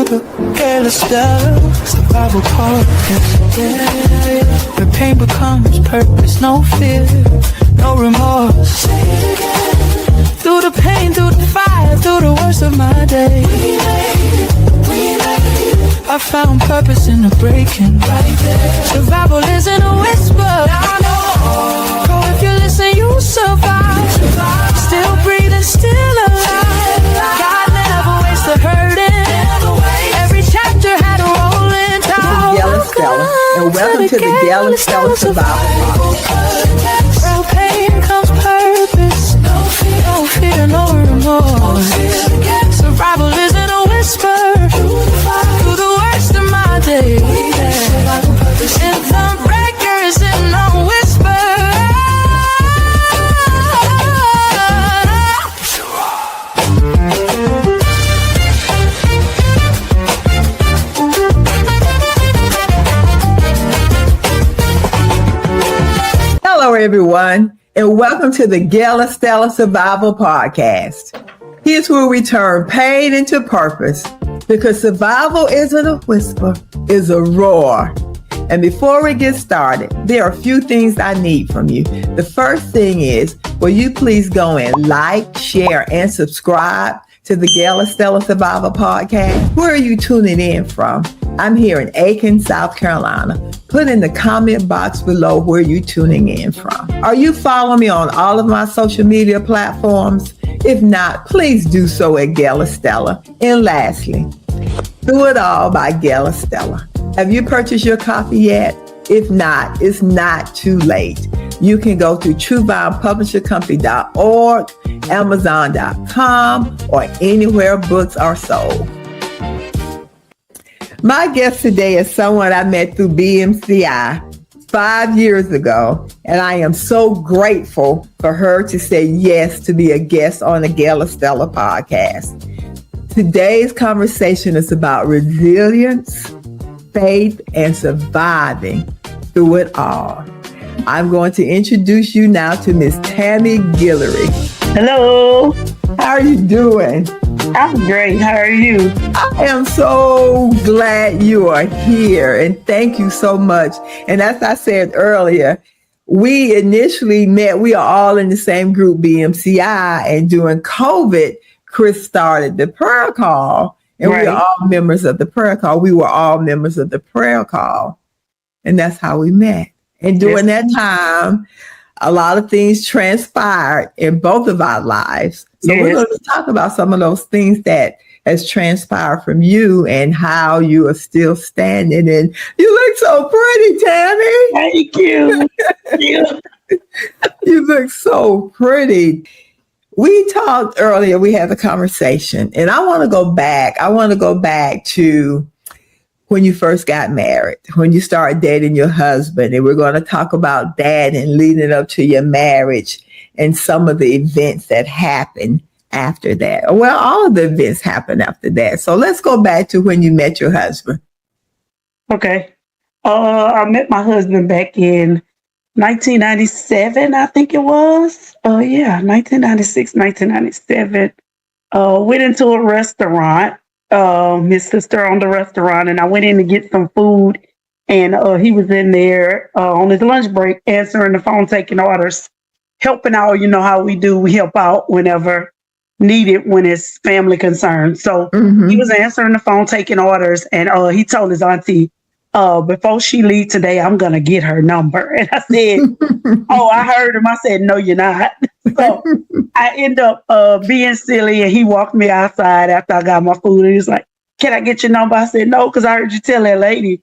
Gail Estella, survival podcast. Yeah. Where pain becomes purpose, no fear, no remorse. Through the pain, through the fire, through the worst of my day, I found purpose in the breaking. Survival isn't a whisper. Go if you listen, you survive. Still breathing, still alive. God never wastes the hurting. Every chapter had a rolling time. Gail Estella, and welcome to the Gail Estella Survival Podcast. From pain comes purpose. No fear, no remorse. Survival isn't a whisper. Through the worst of my day. Anthem breaker isn't no whisper. Hello, everyone, and welcome to the Gail Estella Survival Podcast. Here's where we turn pain into purpose, because survival isn't a whisper, it's a roar. And before we get started, there are a few things I need from you. The first thing is, will you please go and like, share, and subscribe to the Gail Estella Survival Podcast? Where are you tuning in from? I'm here in Aiken, South Carolina. Put in the comment box below where you're tuning in from. Are you following me on all of my social media platforms? If not, please do so at Gail Estella. And lastly, Do It All by Gail Estella. Have you purchased your copy yet? If not, it's not too late. You can go to TrueVinePublisherCompany.org, Amazon.com, or anywhere books are sold. My guest today is someone I met through BMCI 5 years ago, and I am so grateful for her to say yes to be a guest on the Gail Estella podcast. Today's conversation is about resilience, faith, and surviving through it all. I'm going to introduce you now to Miss Tammy Guillory. Hello. How are you doing? I'm great. How are you? I am so glad you are here, and thank you so much. And as I said earlier, we initially met, we are all in the same group, BMCI, and during COVID, Chris started the prayer call, and Right. we are all members of the prayer call. We were all members of the prayer call, and that's how we met. And during that time, a lot of things transpired in both of our lives. So we're going to talk about some of those things that has transpired from you and how you are still standing. And you look so pretty, Tammy. Thank you. You look so pretty. We talked earlier, we had a conversation, and I want to go back. I want to go back to when you first got married, when you started dating your husband, and we're going to talk about that and leading up to your marriage and some of the events that happened after that. Well, all of the events happened after that. So let's go back to when you met your husband. Okay. I met my husband back in 1997, I think it was. 1996, 1997. Went into a restaurant. His sister owned the restaurant, and I went in to get some food, and he was in there on his lunch break answering the phone, taking orders, helping out. You know how we do, we help out whenever needed when it's family concerned. So he was answering the phone, taking orders, and he told his auntie, before she leave today, I'm gonna get her number. And I said, oh, I heard him. I said, no, you're not. So I end up being silly, and he walked me outside after I got my food, and he was like, can I get your number? I said, no, because I heard you tell that lady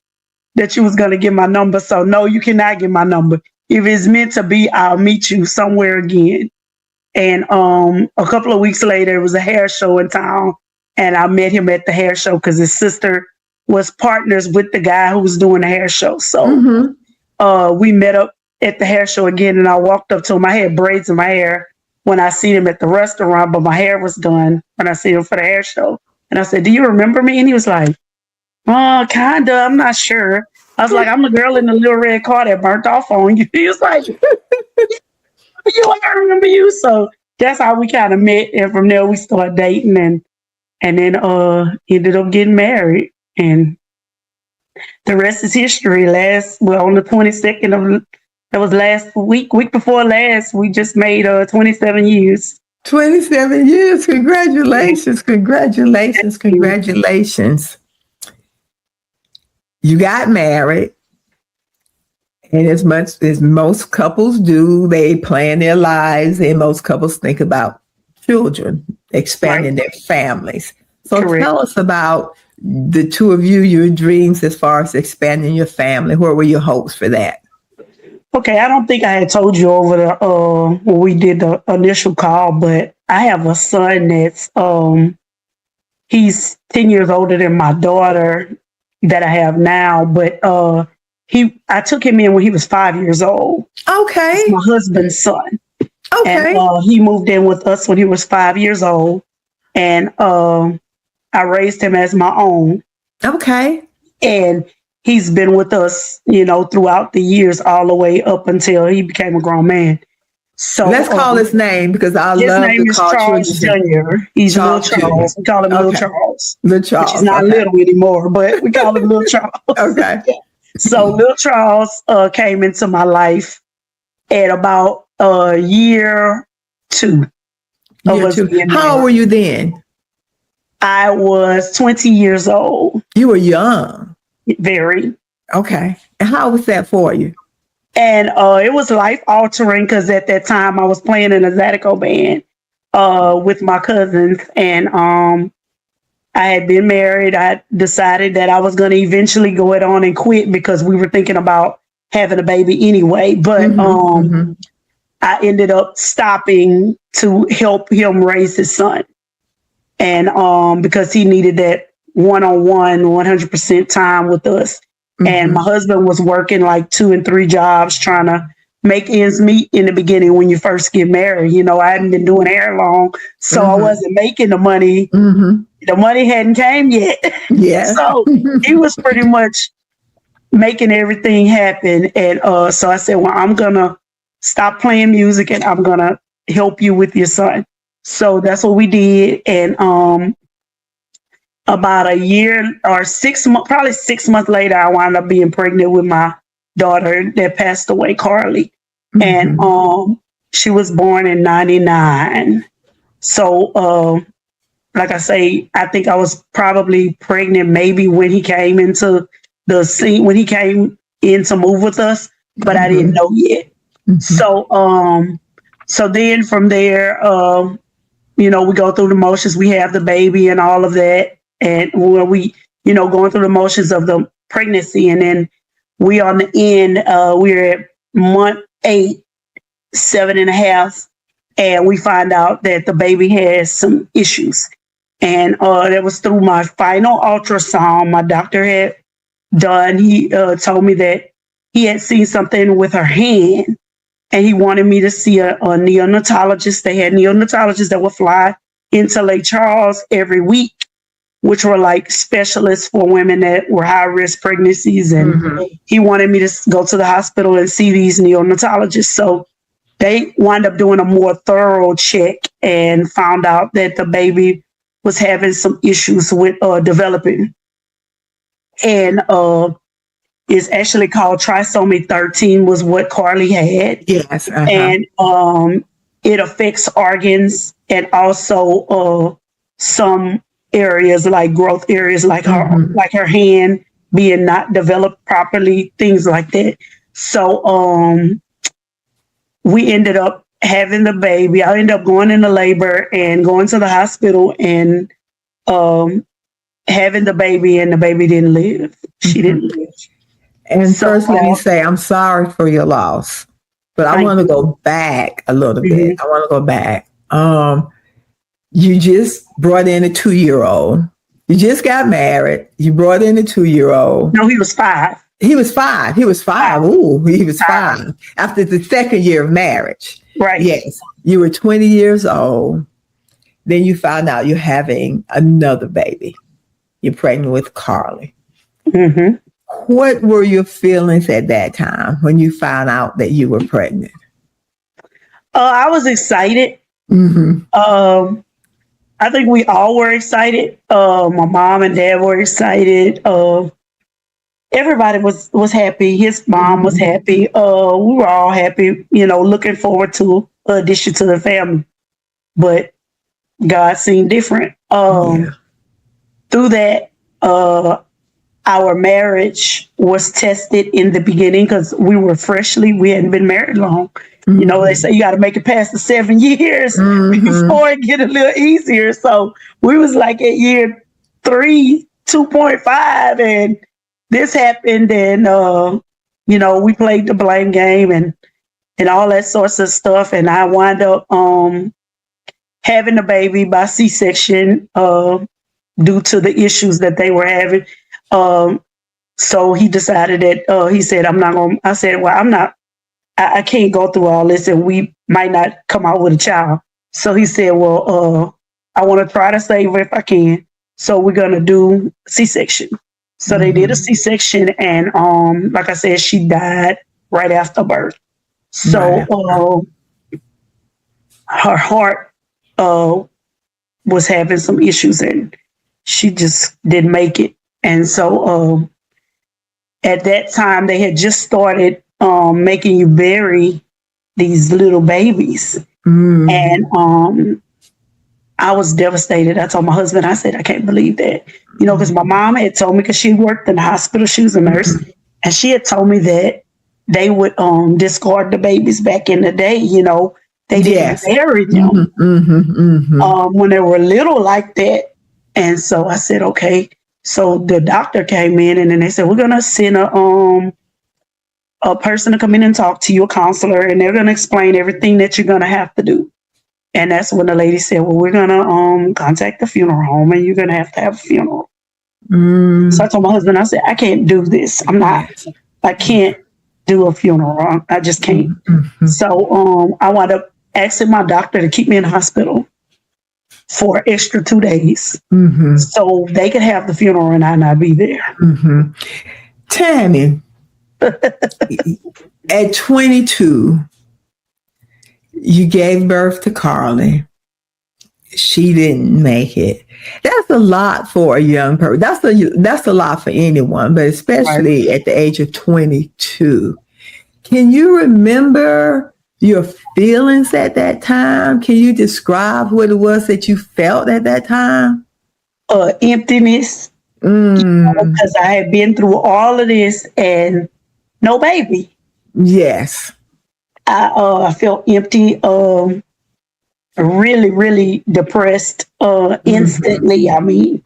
that you was going to get my number. So no, you cannot get my number. If it's meant to be, I'll meet you somewhere again. And a couple of weeks later, it was a hair show in town, and I met him at the hair show because his sister was partners with the guy who was doing the hair show. So we met up at the hair show again, and I walked up to him. I had braids in my hair when I seen him at the restaurant, but my hair was done when I seen him for the hair show. And I said, do you remember me? And he was like, kinda, I'm not sure. I was like, I'm the girl in the little red car that burnt off on you. He was like, I remember you. So that's how we kind of met. And from there we started dating, and then ended up getting married, and the rest is history. On the 22nd of that was last week before last, we just made 27 years. 27 years. Congratulations. Congratulations. Congratulations. You got married. And as much as most couples do, they plan their lives, and most couples think about children, expanding their families. So tell us about the two of you, your dreams as far as expanding your family. What were your hopes for that? Okay, I don't think I had told you over the when we did the initial call, but I have a son that's he's 10 years older than my daughter that I have now, but I took him in when he was 5 years old. Okay. He's my husband's son. Okay. And he moved in with us when he was 5 years old, and I raised him as my own. Okay. And he's been with us, throughout the years, all the way up until he became a grown man. So let's call his name, because I love his name to is call Charles Jr. He's Little Charles. We call him Little Charles. Little Charles. Which is not little anymore, but we call him Little Charles. Okay. So Little Charles came into my life at about year two. How old were you then? I was 20 years old. You were young. Very. Okay. And how was that for you? And it was life altering, because at that time I was playing in a Zydeco band with my cousins, and I had been married. I decided that I was going to eventually go it on and quit, because we were thinking about having a baby anyway. But I ended up stopping to help him raise his son. And because he needed that one-on-one, 100% time with us. And my husband was working like 2 and 3 jobs, trying to make ends meet in the beginning when you first get married. I hadn't been doing hair long, so I wasn't making the money. The money hadn't came yet. Yeah. So he was pretty much making everything happen. And so I said, well, I'm going to stop playing music, and I'm going to help you with your son. So that's what we did. And about a year or 6 months, probably 6 months later, I wound up being pregnant with my daughter that passed away, Carly. And she was born in 99. So like I say, I think I was probably pregnant maybe when he came into the scene, when he came in to move with us, but I didn't know yet. So then from there, we go through the motions. We have the baby and all of that. And when we, going through the motions of the pregnancy, and then we on the end, we're at month 8, 7.5, and we find out that the baby has some issues. And that was through my final ultrasound my doctor had done. He told me that he had seen something with her hand, and he wanted me to see a neonatologist. They had neonatologists that would fly into Lake Charles every week, which were like specialists for women that were high risk pregnancies. And he wanted me to go to the hospital and see these neonatologists. So they wound up doing a more thorough check and found out that the baby was having some issues with developing. And it's actually called trisomy 13 was what Carly had. Yes. And it affects organs, and also some areas like growth areas, like her hand being not developed properly, things like that. So we ended up having the baby. I ended up going into labor and going to the hospital and having the baby, and the baby didn't live. She didn't live. And so, first, let me say, I'm sorry for your loss, but I want to go back a little bit. I want to go back. You just brought in a 2-year-old. You just got married. You brought in a 2-year-old. No, he was 5. He was 5. Ooh, he was 5 after the second year of marriage. Right. Yes. You were 20 years old. Then you found out you're having another baby. You're pregnant with Carly. What were your feelings at that time when you found out that you were pregnant? I was excited. I think we all were excited. My mom and dad were excited. Everybody was happy. His mom was happy. We were all happy, looking forward to addition to the family. But God seemed different. Through that, our marriage was tested in the beginning because we hadn't been married long. They say you got to make it past the 7 years before it get a little easier. So we was like at year 3, 2.5, and this happened, and we played the blame game and all that sorts of stuff, and I wound up having a baby by C-section due to the issues that they were having. So he decided that he said, "I'm not going." I said, "Well, I'm not. I can't go through all this, and we might not come out with a child." So he said, "Well, I want to try to save her if I can. So we're gonna do C-section." So they did a C-section, and like I said, she died right after birth. So her heart was having some issues, and she just didn't make it. And so at that time, they had just started making you bury these little babies. And I was devastated. I told my husband, I said, I can't believe that. Because my mom had told me, because she worked in the hospital, she was a nurse, and she had told me that they would discard the babies back in the day. They didn't bury them when they were little like that. And so I said, okay. So the doctor came in, and then they said, we're going to send a person to come in and talk to you, a counselor, and they're going to explain everything that you're going to have to do. And that's when the lady said, well, we're going to contact the funeral home, and you're going to have a funeral. So I told my husband, I said, I can't do this. I can't do a funeral. I just can't. So I wound up asking my doctor to keep me in the hospital for extra 2 days so they could have the funeral and I not be there. Tammy, at 22, you gave birth to Carly. She didn't make it. That's a lot for a young person. That's a lot for anyone, but especially at the age of 22. Can you remember your feelings at that time? Can you describe what it was that you felt at that time? Emptiness. Because I had been through all of this and no baby. Yes. I felt empty, really, really depressed instantly. I mean,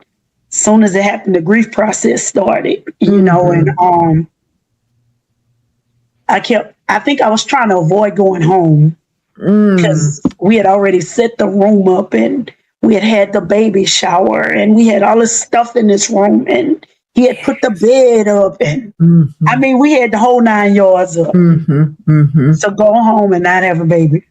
as soon as it happened, the grief process started, and I think I was trying to avoid going home because we had already set the room up, and we had the baby shower, and we had all this stuff in this room, and he had put the bed up, and I mean, we had the whole 9 yards up. So go home and not have a baby.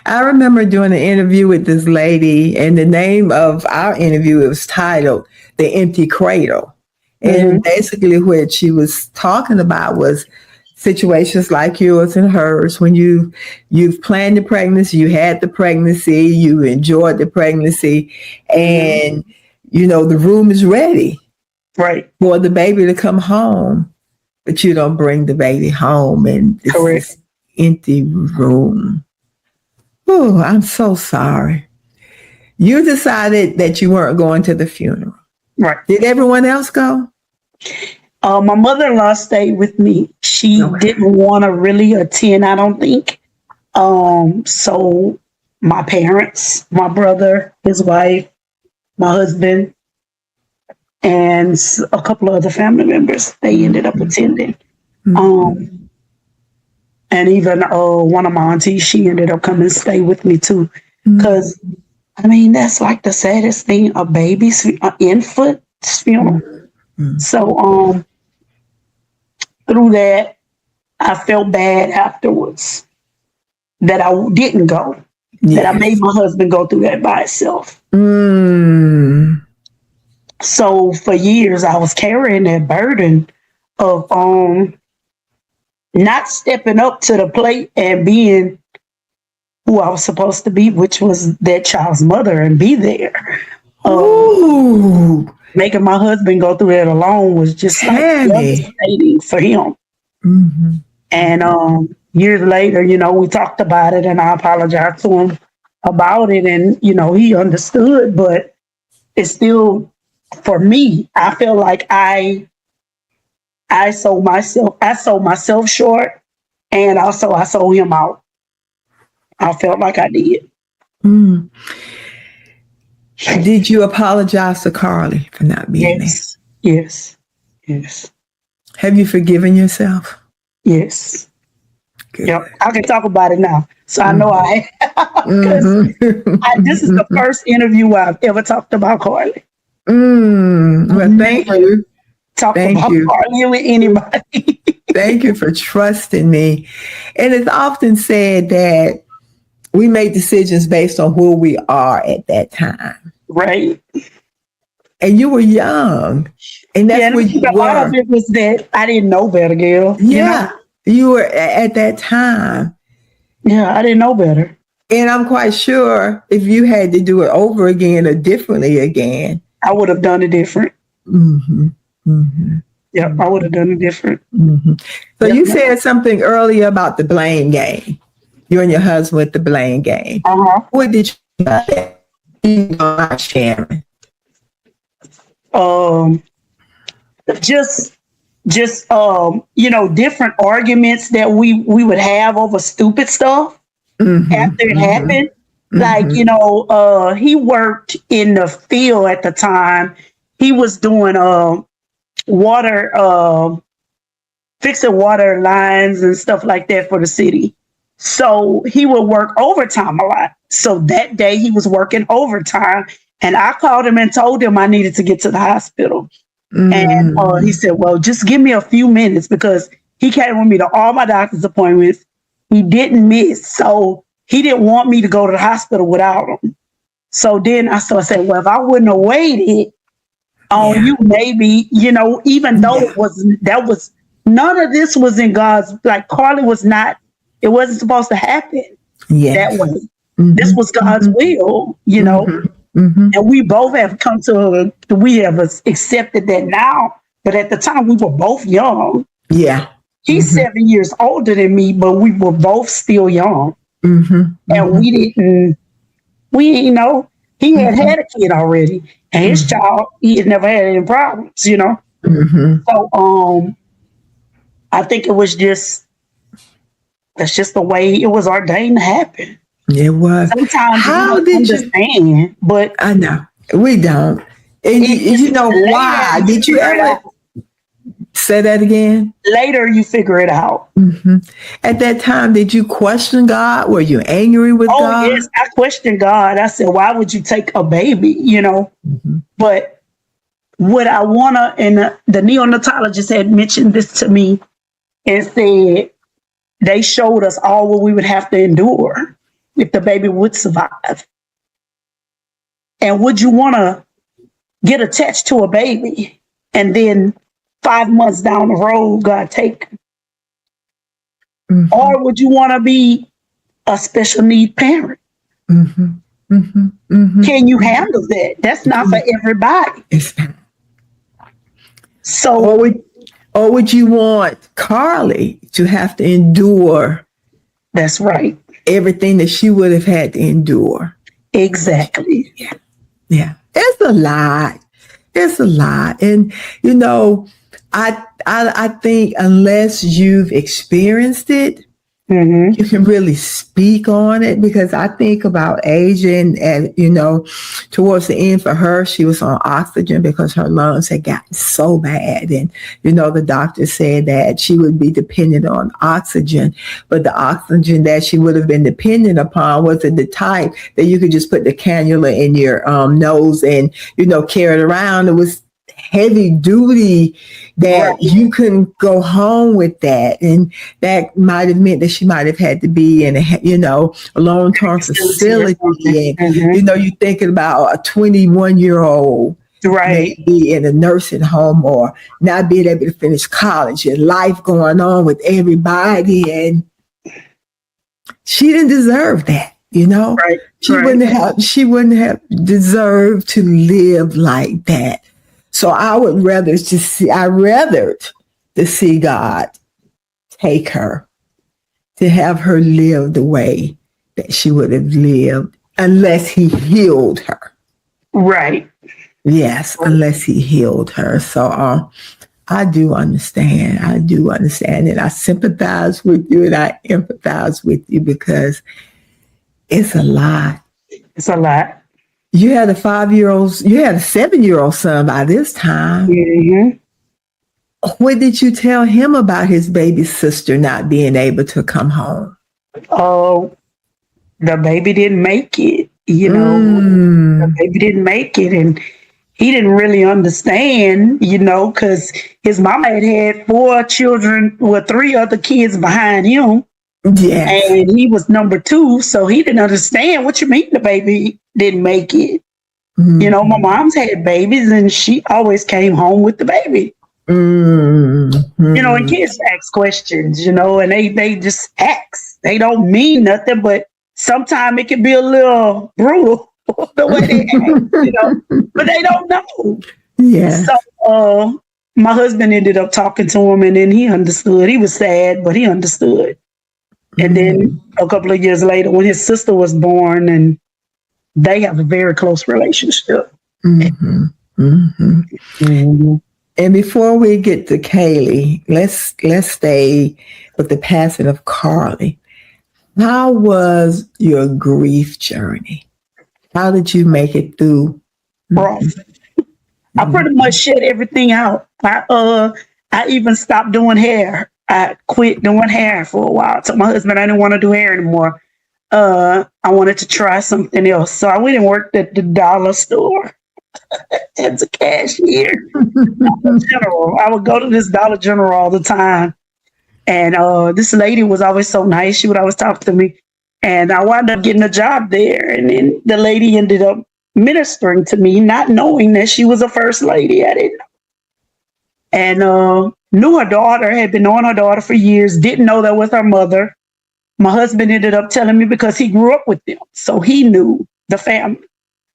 I remember doing an interview with this lady, and the name of our interview, it was titled "The Empty Cradle." And basically what she was talking about was situations like yours and hers, when you've planned the pregnancy, you had the pregnancy, you enjoyed the pregnancy, and the room is ready for the baby to come home, but you don't bring the baby home, and it's this empty room. Oh, I'm so sorry. You decided that you weren't going to the funeral. Right. Did everyone else go? My mother-in-law stayed with me. She didn't want to really attend, I don't think. So my parents, my brother, his wife, my husband, and a couple of other family members, they ended up attending. And even one of my aunties, she ended up coming and stay with me too. Because, I mean, that's like the saddest thing, a baby's, an infant's funeral. So through that, I felt bad afterwards that I didn't go, that I made my husband go through that by himself. So for years, I was carrying that burden of not stepping up to the plate and being who I was supposed to be, which was that child's mother, and be there. Ooh, Making my husband go through that alone was just like Tammy. devastating for him. Mm-hmm. And years later, we talked about it, and I apologized to him about it, and he understood. But it's still, for me, I feel like I sold myself short, and also I sold him out. I felt like I did. Mm. Did you apologize to Carly for not being there? Yes. Have you forgiven yourself? Yes. Good. Yep. I can talk about it now. So I know I have. This is the first interview I've ever talked about Carly. Well, thank you. Thank you. Carly with anybody. Thank you for trusting me. And it's often said that we make decisions based on who we are at that time. Right. And you were young. And that's where you were. A lot of it was that I didn't know better, Gail. Yeah. You were at that time. Yeah, I didn't know better. And I'm quite sure if you had to do it over again or differently again, I would have done it different. Mm-hmm. Mm-hmm. Yeah, I would have done it different. Mm-hmm. So you said something earlier about the blame game. You and your husband with the blame game. What did you not sharing? Just different arguments that we would have over stupid stuff after it happened. Like, he worked in the field at the time. He was doing water, fixing water lines and stuff like that for the city. So he would work overtime a lot. So that day he was working overtime, and I called him and told him I needed to get to the hospital. And he said, well, just give me a few minutes, because he came with me to all my doctor's appointments. He didn't miss. So he didn't want me to go to the hospital without him. So then I said, well, if I wouldn't have waited on you, maybe, even though none of this was in God's, like Carly was not, it wasn't supposed to happen that way. This was God's will, and we both have we have accepted that now. But at the time we were both young. Yeah. He's 7 years older than me, but we were both still young. And we didn't know he had a kid already, and his child, he had never had any problems, So I think it was that's just the way it was ordained to happen. It was. Sometimes how did understand, but I know we don't. And you know why? Did you ever say that again? Later, you figure it out. At that time, did you question God? Were you angry with God? Oh, yes, I questioned God. I said, why would you take a baby, But what I want to, and the neonatologist had mentioned this to me and said, they showed us all what we would have to endure if the baby would survive. And would you want to get attached to a baby and then 5 months down the road, God take them? Or would you want to be a special need parent? Can you handle that? That's not for everybody. So, or would you want Carly to have to endure? That's right. Everything that she would have had to endure. Exactly. Yeah. It's a lot. And, I think unless you've experienced it, you can really speak on it, because I think about aging and, towards the end for her, she was on oxygen because her lungs had gotten so bad. And, the doctor said that she would be dependent on oxygen, but the oxygen that she would have been dependent upon wasn't the type that you could just put the cannula in your nose and, carry it around. It was heavy duty that you couldn't go home with that, and that might have meant that she might have had to be in a long-term facility, and you're thinking about a 21-year-old maybe in a nursing home, or not being able to finish college, and life going on with everybody, and she didn't deserve that. You know, Right. She wouldn't have deserved to live like that. So I would rather to see God take her, to have her live the way that she would have lived unless he healed her. Right. Yes, unless he healed her. So I do understand. And I sympathize with you and I empathize with you because it's a lot. It's a lot. You had a 7-year-old son by this time. Mm-hmm. What did you tell him about his baby sister not being able to come home? Oh, the baby didn't make it. The baby didn't make it, and he didn't really understand, because his mama had 4 children, 3 other kids behind him. Yes. And he was number 2, so he didn't understand what you mean the baby didn't make it. Mm-hmm. My mom's had babies, and she always came home with the baby. Mm-hmm. And kids ask questions, and they just ask. They don't mean nothing, but sometimes it can be a little brutal the way they act, but they don't know. Yeah. So my husband ended up talking to him, and then he understood. He was sad, but he understood. And then a couple of years later, when his sister was born, and they have a very close relationship. Mm-hmm. Mm-hmm. Mm-hmm. And before we get to Kaylee, let's stay with the passing of Carly. How was your grief journey? How did you make it through? Rough. I pretty much shed everything out. I even stopped doing hair. I quit doing hair for a while. I told my husband I didn't want to do hair anymore. I wanted to try something else. So I went and worked at the dollar store as a cashier. Dollar General. I would go to this Dollar General all the time. And this lady was always so nice. She would always talk to me. And I wound up getting a job there. And then the lady ended up ministering to me, not knowing that she was a first lady. I didn't know. And knew her daughter, had been knowing her daughter for years, didn't know that was her mother. My husband ended up telling me because he grew up with them. So he knew the family.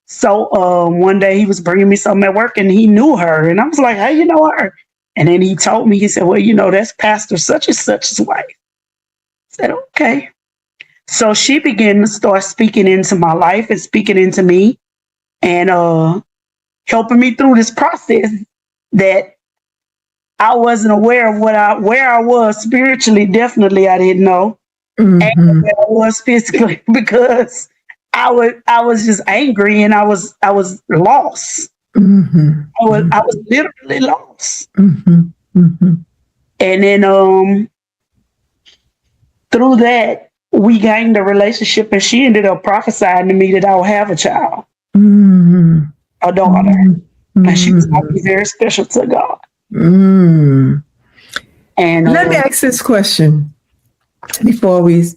So one day he was bringing me something at work and he knew her. And I was like, how you know her? And then he told me, he said, well, that's Pastor such and such's wife. I said, okay. So she began to start speaking into my life and speaking into me and helping me through this process that I wasn't aware of where I was spiritually. Definitely, I didn't know. Mm-hmm. And where I was physically because I was just angry and I was lost. Mm-hmm. I was literally lost. Mm-hmm. Mm-hmm. And then through that we gained a relationship, and she ended up prophesying to me that I would have a child, a daughter, and she was going to be very special to God. And let me ask this question before we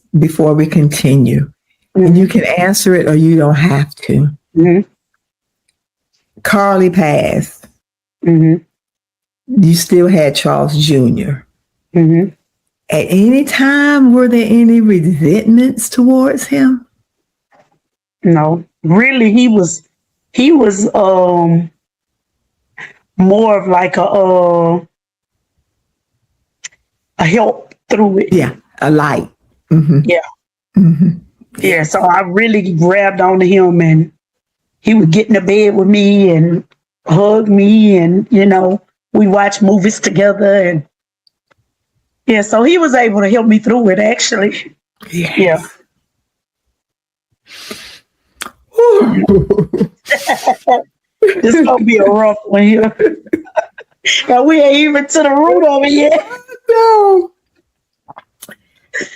continue. And you can answer it or you don't have to. Mm-hmm. Carly passed. Mm-hmm. You still had Charles Jr. Mm-hmm. At any time, were there any resentments towards him? No, really, he was more of like a help through it. Yeah, a light. Mm-hmm. Yeah. Mm-hmm. Yeah, so I really grabbed onto him, and he would get in the bed with me and hug me, and we watch movies together, and yeah, so he was able to help me through it, actually. Yes. Yeah. This gonna be a rough one here. Now we ain't even to the root of it yet. No.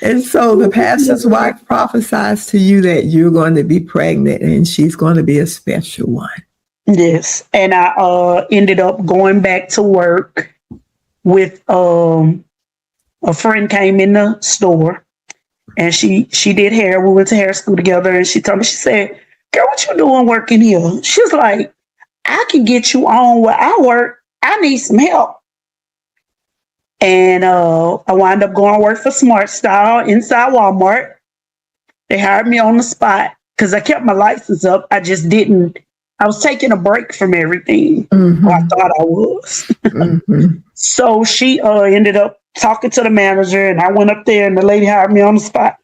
And so the pastor's wife prophesies to you that you're going to be pregnant and she's going to be a special one. Yes. And I ended up going back to work with a friend came in the store and she did hair. We went to hair school together, and she told me, she said, girl, what you doing working here? She was like, I can get you on where I work. I need some help. And I wound up going to work for Smart Style inside Walmart. They hired me on the spot because I kept my license up. I just didn't. I was taking a break from everything. Or I thought I was. So she ended up talking to the manager, and I went up there, and the lady hired me on the spot.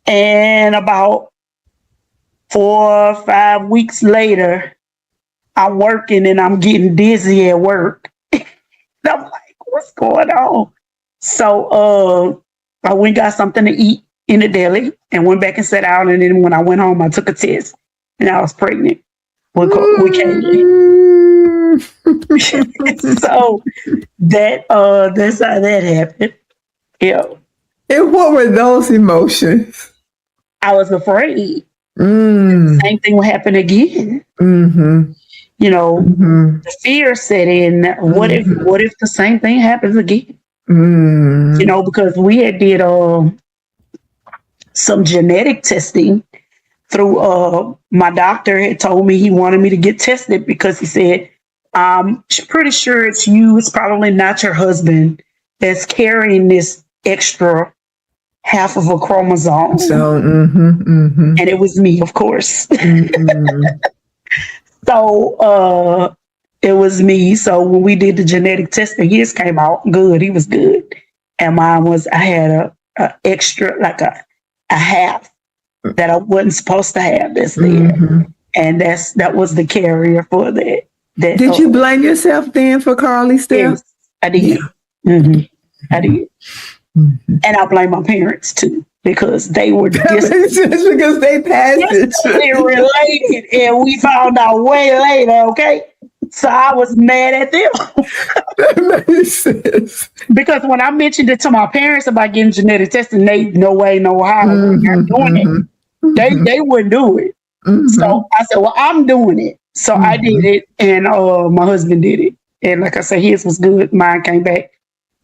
And about 4 or 5 weeks later, I'm working and I'm getting dizzy at work. And I'm like, what's going on? So I went and got something to eat in the deli and went back and sat down. And then when I went home, I took a test and I was pregnant with Kaylee. So that's how that happened. Yeah. And what were those emotions? I was afraid. Same thing would happen again. You know, the fear set in. What if the same thing happens again? You know, because we had did some genetic testing through my doctor had told me he wanted me to get tested because he said, I'm pretty sure it's you. It's probably not your husband that's carrying this extra half of a chromosome. So, and it was me, of course. So it was me. So when we did the genetic testing, his came out good. He was good. And mine was, I had a extra, like a half that I wasn't supposed to have that's there. And that was the carrier for that. Did you blame yourself then for Carly still? Yes, I did. Yeah. I did. And I blame my parents too, because they were because they passed it. related, and we found out way later, okay? So I was mad at them. That makes sense. Because when I mentioned it to my parents about getting genetic testing, they no way, no how, we're doing it. They wouldn't do it. So I said, well, I'm doing it. So I did it, and my husband did it. And like I said, his was good. Mine came back.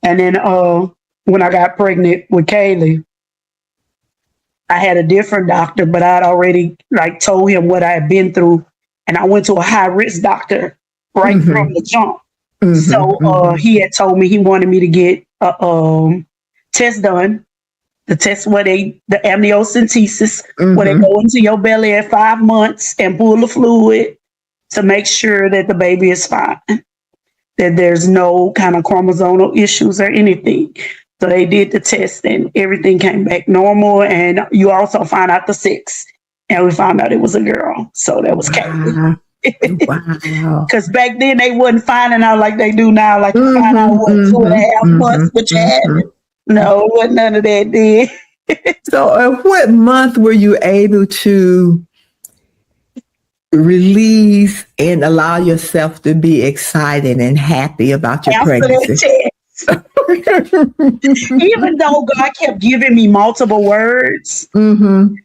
And then when I got pregnant with Kaylee, I had a different doctor, but I'd already told him what I had been through. And I went to a high risk doctor right from the jump. So he had told me he wanted me to get a test done. The test where the amniocentesis, where they go into your belly at 5 months and pull the fluid to make sure that the baby is fine, that there's no kind of chromosomal issues or anything. So they did the test and everything came back normal. And you also find out the sex. And we found out it was a girl. So that was Kaylee. Wow. Because back then they wasn't finding out like they do now. Like you find out what 2.5 months, but you had no, wasn't none of that then. So what month were you able to release and allow yourself to be excited and happy about your pregnancy? Even though God kept giving me multiple words from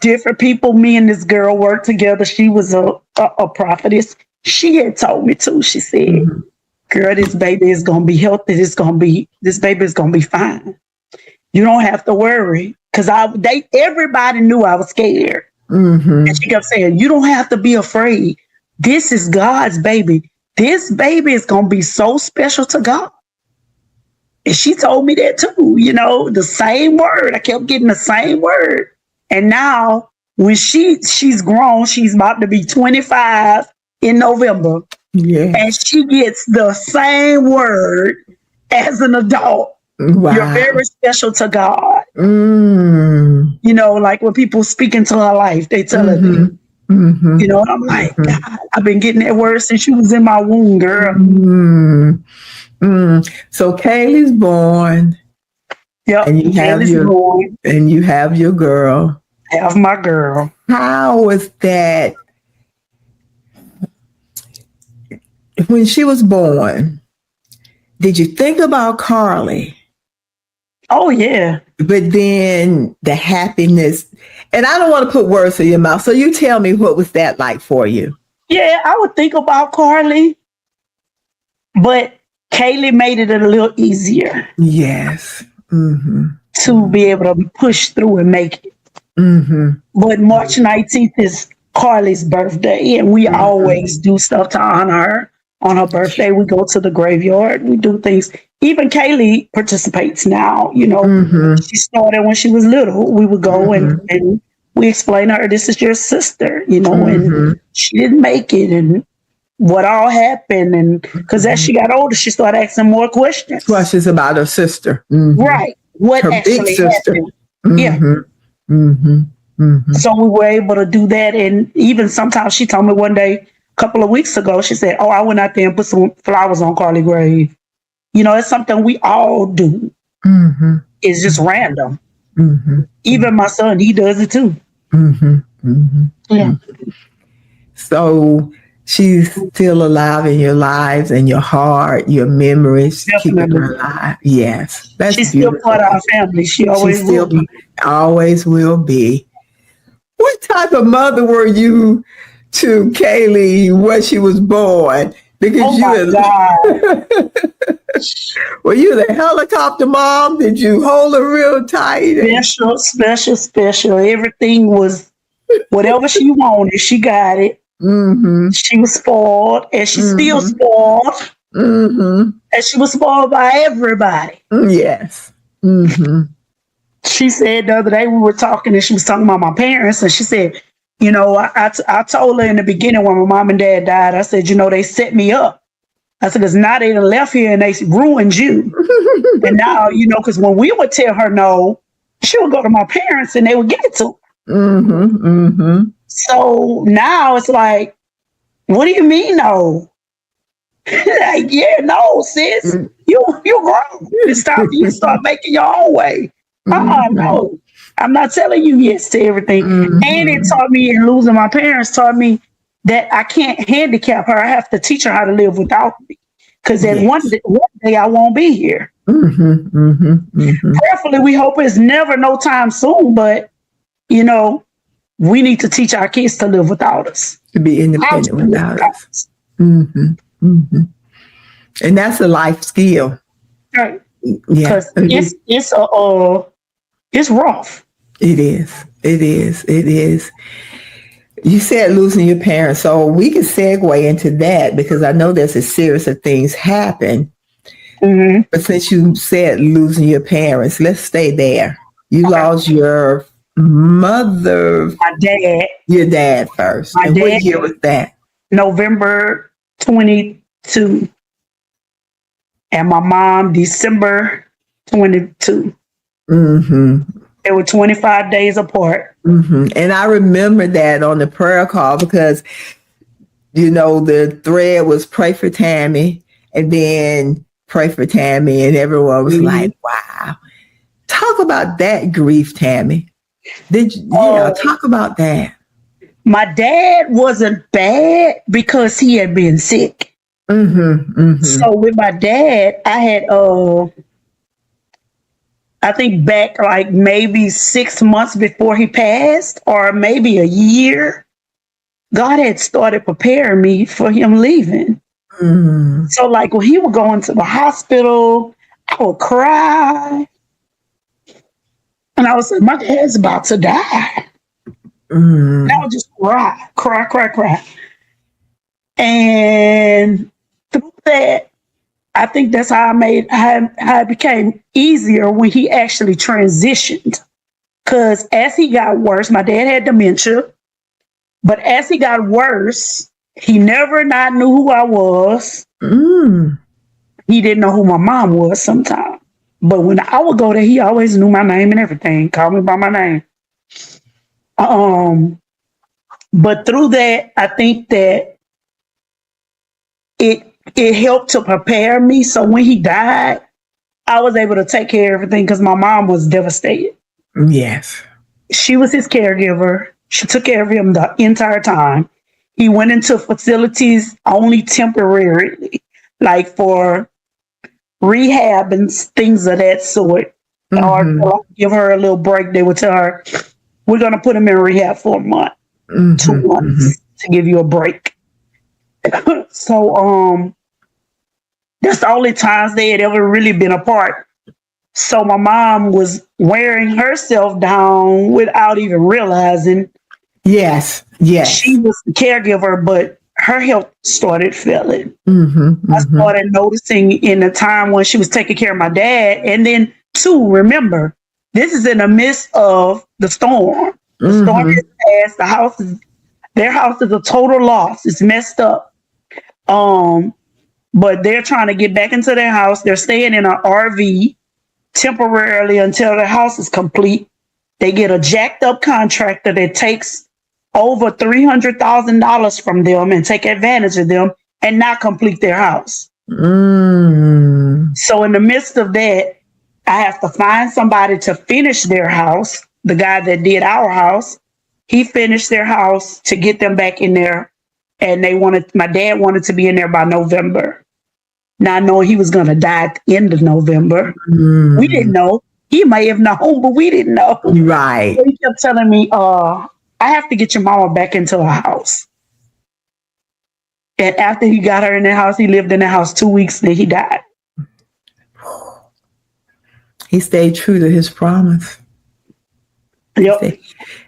different people, me and this girl worked together. She was a prophetess. She had told me too. She said, girl, this baby is going to be healthy. This baby is going to be fine. You don't have to worry. Because everybody knew I was scared. And she kept saying, you don't have to be afraid. This is God's baby. This baby is going to be so special to God. And she told me that too, the same word. I kept getting the same word. And now when she's grown, she's about to be 25 in November. Yeah. And she gets the same word as an adult. Wow. You're very special to God. Like when people speak into her life, they tell her that. And I'm like, God, I've been getting that word since she was in my womb, girl. So Kaylee's born. Yep. And you have your girl. I have my girl. How was that when she was born? Did you think about Carly? Oh, yeah. But then the happiness, and I don't want to put words in your mouth. So you tell me, what was that like for you? Yeah, I would think about Carly, but Kaylee made it a little easier. Yes. To be able to push through and make it. But March 19th is Carly's birthday, and we always do stuff to honor her. On her birthday, we go to the graveyard. We do things. Even Kaylee participates now. She started when she was little. We would go and we explained to her, this is your sister, you know, Mm-hmm. and she didn't make it, and what all happened. And because as she got older, she started asking more questions. Questions about her sister. Mm-hmm. Right. What Her big actually sister. happened. Yeah. Mm-hmm. Mm-hmm. Mm-hmm. So we were able to do that. And even sometimes she told me one day, a couple of weeks ago, she said, oh, I went out there and put some flowers on Carly's grave. You know, it's something we all do. Mm-hmm. It's just random. Mm-hmm. Even my son, he does it too. Mm-hmm. Mm-hmm. Yeah. So she's still alive in your lives and your heart, your memories, keeping Definitely. her alive. Yes, that's She's beautiful. still part of our family. She She always will still be. always will be. What type of mother were you to Kaylee when she was born? Because Oh my God. were you the helicopter mom? Did you hold her real tight? Special. Everything was whatever she wanted, she got it. Mm-hmm. She was spoiled, and she's still spoiled. Mm-hmm. And she was spoiled by everybody. Yes. Mm-hmm. She said the other day we were talking, and she was talking about my parents, and she said, you know, I told her in the beginning when my mom and dad died, I said, you know, they set me up. I said, because now they done left here and they ruined you. And now, you know, because when we would tell her no, she would go to my parents and they would give it to her. Mm-hmm. Mm-hmm. So now it's like, what do you mean no? Like, yeah, no, sis. You grown. It's time for you to start making your own way. No. I'm not telling you yes to everything. And it taught me, and losing my parents taught me that I can't handicap her. I have to teach her how to live without me. Because then one day I won't be here. Mm-hmm. Mm-hmm. Mm-hmm. Prayerfully, we hope it's never no time soon, but you know, we need to teach our kids to live without us. To be independent without us. Mm-hmm. Mm-hmm. And that's a life skill. Right. Yeah. Because it's rough. It is. It is. It is. You said losing your parents, so we can segue into that because I know there's a series of things happen. Mm-hmm. But since you said losing your parents, let's stay there. You lost your mother, My dad. your dad first. My and dad. what year was that? November 22. And my mom, December 22. Mm-hmm. They were 25 days apart. Mm-hmm. And I remember that on the prayer call because, you know, the thread was pray for Tammy and then pray for Tammy. And everyone was like, wow. Talk about that grief, Tammy. Talk about that. My dad wasn't bad because he had been sick. Mm-hmm. Mm-hmm. So with my dad, I had, I think back like maybe 6 months before he passed, or maybe a year, God had started preparing me for him leaving. Mm-hmm. So like when he would go into the hospital, I would cry. And I was like, my dad's about to die. Mm-hmm. And I would just cry. And through that, I think that's how how it became easier when he actually transitioned. Because as he got worse, my dad had dementia, but as he got worse, he never not knew who I was. Mm. He didn't know who my mom was sometimes. But when I would go there, he always knew my name and everything, called me by my name. But through that, I think that it helped to prepare me. So when he died, I was able to take care of everything because my mom was devastated. Yes. She was his caregiver. She took care of him the entire time. He went into facilities only temporarily, like for rehab and things of that sort. Mm-hmm. Or give her a little break. They would tell her, we're going to put him in rehab for a month, 2 months to give you a break. So that's the only times they had ever really been apart. So my mom was wearing herself down without even realizing. Yes. She was the caregiver, but her health started failing. Mm-hmm. I started noticing in the time when she was taking care of my dad. And then, too, remember, this is in the midst of the storm. The storm is past. Their house is a total loss. It's messed up. But they're trying to get back into their house. They're staying in an RV temporarily until their house is complete. They get a jacked up contractor that takes over $300,000 from them and take advantage of them and not complete their house. So in the midst of that, I have to find somebody to finish their house. The guy that did our house, he finished their house to get them back in there. And my dad wanted to be in there by November. Not knowing he was going to die at the end of November. We didn't know. He may have known, but we didn't know. Right. So he kept telling me, I have to get your mama back into her house. And after he got her in the house, he lived in the house 2 weeks, then he died. He stayed true to his promise. Yep.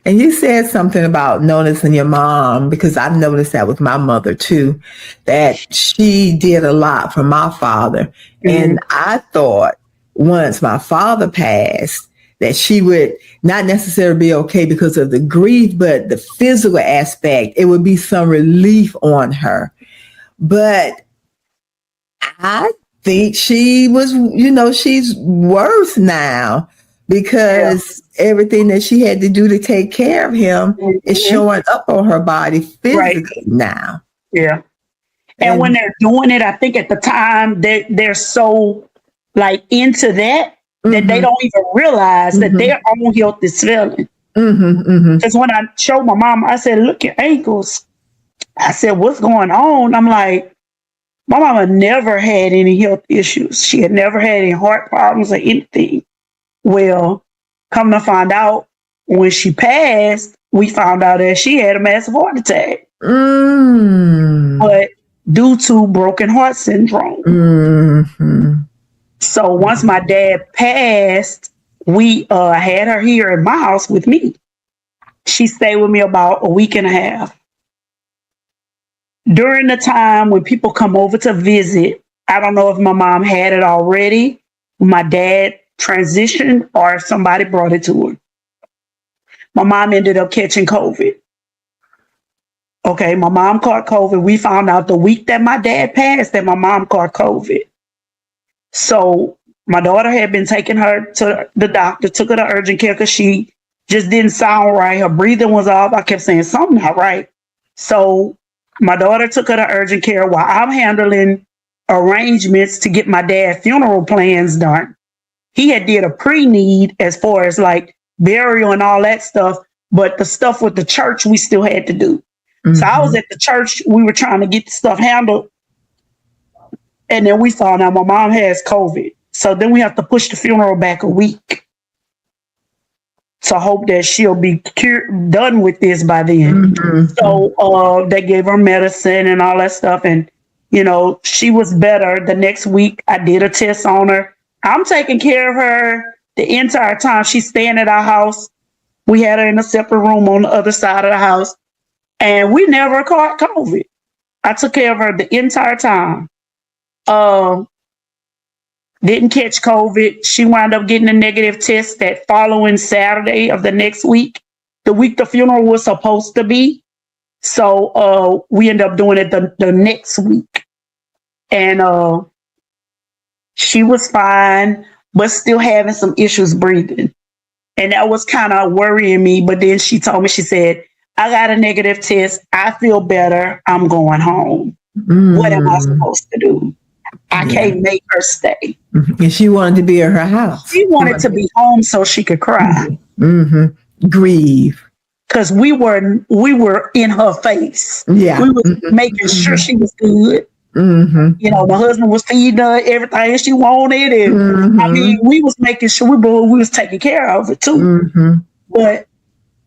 And you said something about noticing your mom, because I've noticed that with my mother too, that she did a lot for my father. And I thought once my father passed that she would not necessarily be okay because of the grief, but the physical aspect, it would be some relief on her. But I think she was, she's worse now because everything that she had to do to take care of him is showing up on her body physically now. Yeah. And when they're doing it, I think at the time they're so like into that they don't even realize that their own health is failing. Because when I showed my mom, I said, look, your ankles. I said, what's going on? I'm like, my mama never had any health issues. She had never had any heart problems or anything. Well, come to find out, when she passed, we found out that she had a massive heart attack. But due to broken heart syndrome. So once my dad passed, we had her here in my house with me. She stayed with me about a week and a half. During the time when people come over to visit, I don't know if my mom had it already, my dad transitioned, or if somebody brought it to her. My mom ended up catching COVID. Okay, my mom caught COVID. We found out the week that my dad passed that my mom caught COVID. So my daughter had been taking her to the doctor, took her to urgent care because she just didn't sound right. Her breathing was off. I kept saying something not right. So my daughter took her to urgent care while I'm handling arrangements to get my dad's funeral plans done. He had did a pre-need as far as like burial and all that stuff, but the stuff with the church we still had to do. So I was at the church. We were trying to get the stuff handled. And then we found out my mom has COVID. So then we have to push the funeral back a week to hope that she'll be done with this by then. So they gave her medicine and all that stuff. And, she was better. The next week, I did a test on her. I'm taking care of her the entire time. She's staying at our house. We had her in a separate room on the other side of the house. And we never caught COVID. I took care of her the entire time. Didn't catch COVID. She wound up getting a negative test that following Saturday of the next week, the week the funeral was supposed to be. So we ended up doing it the next week. And she was fine, but still having some issues breathing. And that was kind of worrying me. But then she told me, she said, I got a negative test. I feel better. I'm going home. What am I supposed to do? I can't make her stay. And she wanted to be at her house. She wanted to be home so she could cry. Grieve. Because we were in her face. Yeah. We were making sure she was good. My husband was feeding her everything she wanted. And I mean, we was making sure we was taking care of it too. But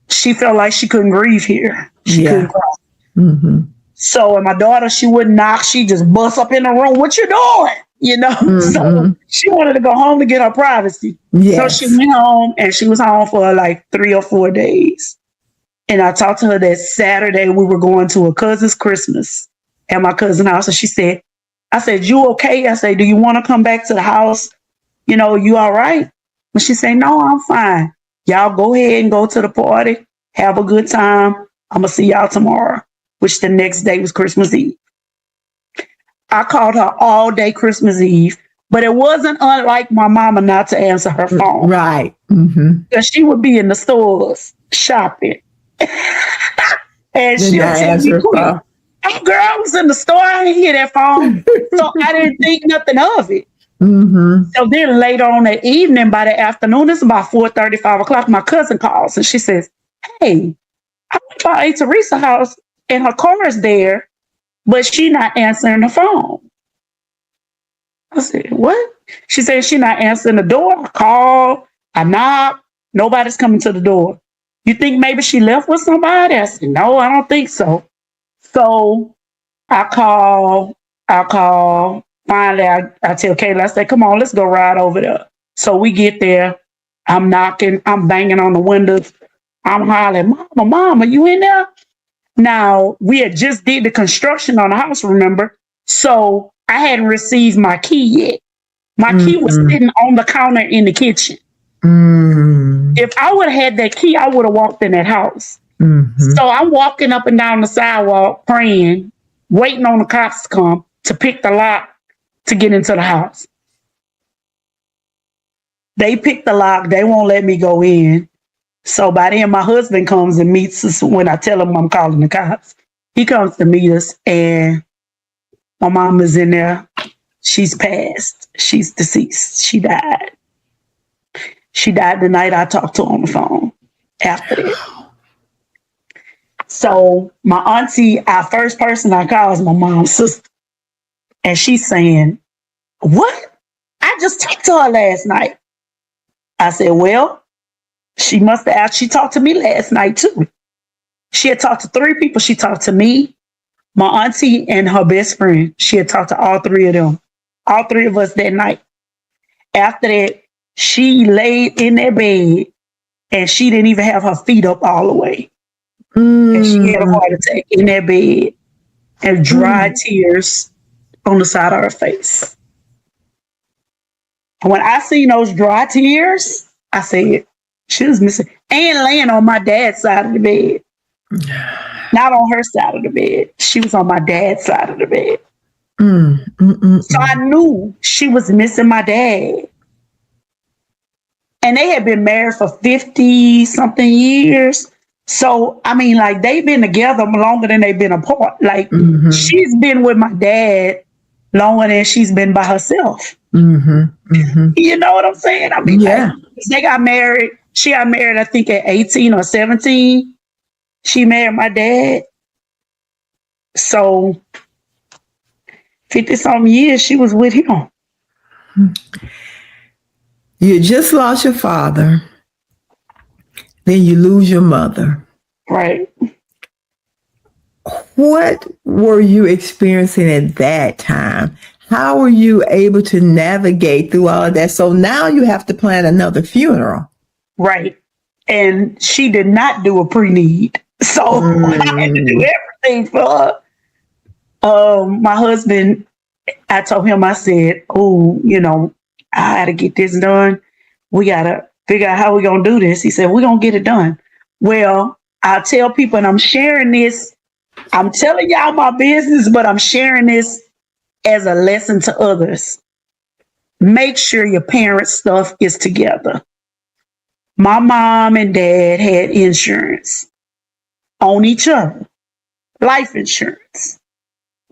she felt like she couldn't grieve here. She couldn't cry. So, and my daughter, she wouldn't knock. She just bust up in the room. What you doing? So she wanted to go home to get her privacy. So she went home, and she was home for like 3 or 4 days. And I talked to her that Saturday we were going to a cousin's Christmas at my cousin's house. And she said, I said, you okay? I said, do you want to come back to the house? You all right? And she said, no, I'm fine. Y'all go ahead and go to the party. Have a good time. I'm going to see y'all tomorrow, which the next day was Christmas Eve. I called her all day Christmas Eve, but it wasn't unlike my mama not to answer her phone. Right. Mm-hmm. Because she would be in the stores shopping. And she'll tell me quick. Oh, girl, I was in the store. I didn't hear that phone. So I didn't think nothing of it. Mm-hmm. So then later on that evening, by the afternoon, it's about 4:30, 5 o'clock, my cousin calls and she says, hey, I went to Aunt Teresa's house and her car is there, but she's not answering the phone. I said, what? She said she's not answering the door. I called, I knocked, nobody's coming to the door. You think maybe she left with somebody? I said, no, I don't think so. So I call. Finally, I tell Kayla, I said, come on, let's go ride over there. So we get there. I'm knocking. I'm banging on the windows. I'm hollering, Mama, you in there? Now, we had just did the construction on the house, remember? So I hadn't received my key yet. My key was sitting on the counter in the kitchen. Mm-hmm. If I would have had that key, I would have walked in that house. Mm-hmm. So I'm walking up and down the sidewalk, praying, waiting on the cops to come to pick the lock to get into the house. They pick the lock. They won't let me go in. So by then, my husband comes and meets us when I tell him I'm calling the cops. He comes to meet us, and my mom is in there. She's passed. She's deceased. She died. She died the night I talked to her on the phone after that. So my auntie, our first person I call is my mom's sister. And she's saying, what? I just talked to her last night. I said, well, she must have asked. She talked to me last night too. She had talked to 3 people. She talked to me, my auntie, and her best friend. She had talked to all 3 of them, all 3 of us that night. After that, she laid in that bed and she didn't even have her feet up all the way. And she had a heart attack in that bed and dry tears on the side of her face. When I seen those dry tears, I said, she was missing. And laying on my dad's side of the bed. Not on her side of the bed. She was on my dad's side of the bed. So I knew she was missing my dad. And they had been married for 50-something years. So, I mean, like, they've been together longer than they've been apart. Like, she's been with my dad longer than she's been by herself. You know what I'm saying? I mean, like, they got married. She got married, I think, at 18 or 17. She married my dad. So, 50-something years she was with him. You just lost your father. Then you lose your mother. Right. What were you experiencing at that time? How were you able to navigate through all of that? So now you have to plan another funeral. Right. And she did not do a pre-need. So I had to do everything for her. My husband, I told him, I said, oh, you know, I got to get this done. We got to figure out how we're going to do this. He said, we're going to get it done. Well, I tell people, and I'm sharing this, I'm telling y'all my business, but I'm sharing this as a lesson to others. Make sure your parents' stuff is together. My mom and dad had insurance on each other, life insurance,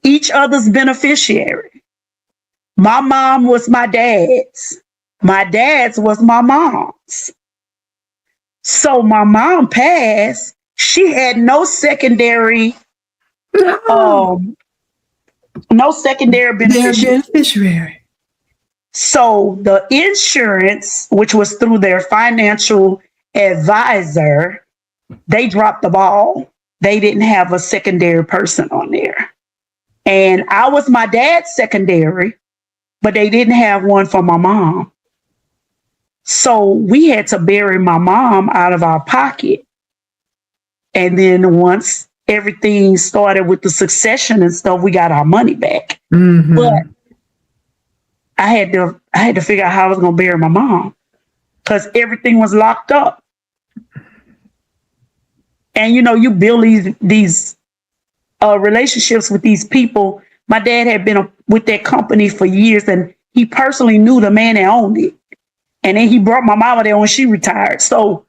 each other's beneficiary. My mom was my dad's. My dad's was my mom's. So my mom passed. She had no secondary, no secondary beneficiary. So the insurance, which was through their financial advisor, they dropped the ball. They didn't have a secondary person on there. And I was my dad's secondary, but they didn't have one for my mom. So we had to bury my mom out of our pocket. And then once everything started with the succession and stuff, we got our money back. But I had to figure out how I was going to bury my mom because everything was locked up. And you build these relationships with these people. My dad had been with that company for years, and he personally knew the man that owned it. And then he brought my mama there when she retired. So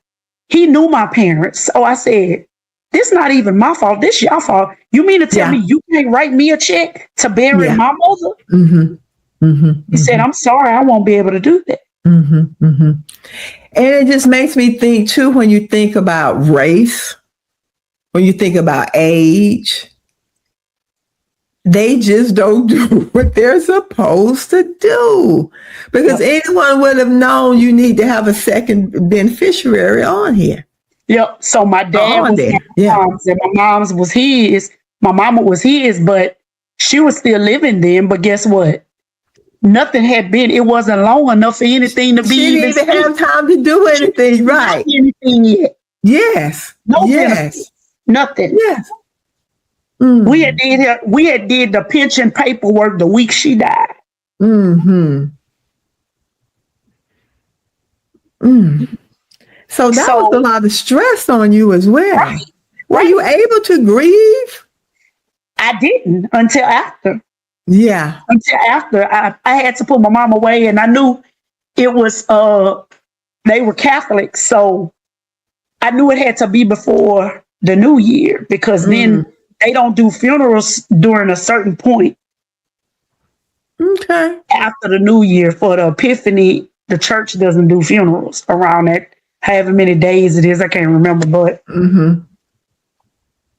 he knew my parents. So I said, this not even my fault. This your fault. You mean to tell me you can't write me a check to bury my mother? He said, I'm sorry, I won't be able to do that. And it just makes me think too, when you think about race, when you think about age, they just don't do what they're supposed to do, because anyone would have known you need to have a second beneficiary on here. Yep. So my dad was there. my mom's, and my mom's was his. My mama was his, but she was still living then. But guess what? Nothing had been. It wasn't long enough for anything to be. She didn't even have time to do anything, right? Anything yet? Yes. No. Yes. Nothing. Yes. We had did the pension paperwork the week she died. So that was a lot of stress on you as well. Right. Were you able to grieve? I didn't until after. Yeah. Until after I had to put my mom away, and I knew it was they were Catholic, so I knew it had to be before the new year, because then they don't do funerals during a certain point. Okay. After the new year, for the Epiphany, the church doesn't do funerals around that, however many days it is. I can't remember, but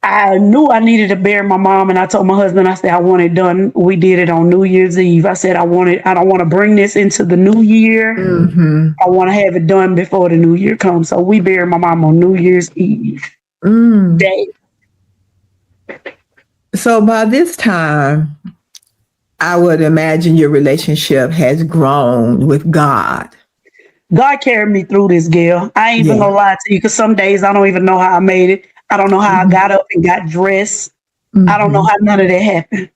I knew I needed to bury my mom, and I told my husband, I said, I want it done. We did it on New Year's Eve. I said, I don't want to bring this into the new year. I want to have it done before the new year comes. So we buried my mom on New Year's Eve day. So by this time, I would imagine your relationship has grown with God. God carried me through this, Gail. I ain't even gonna lie to you, because some days I don't even know how I made it. I don't know how I got up and got dressed. I don't know how none of that happened.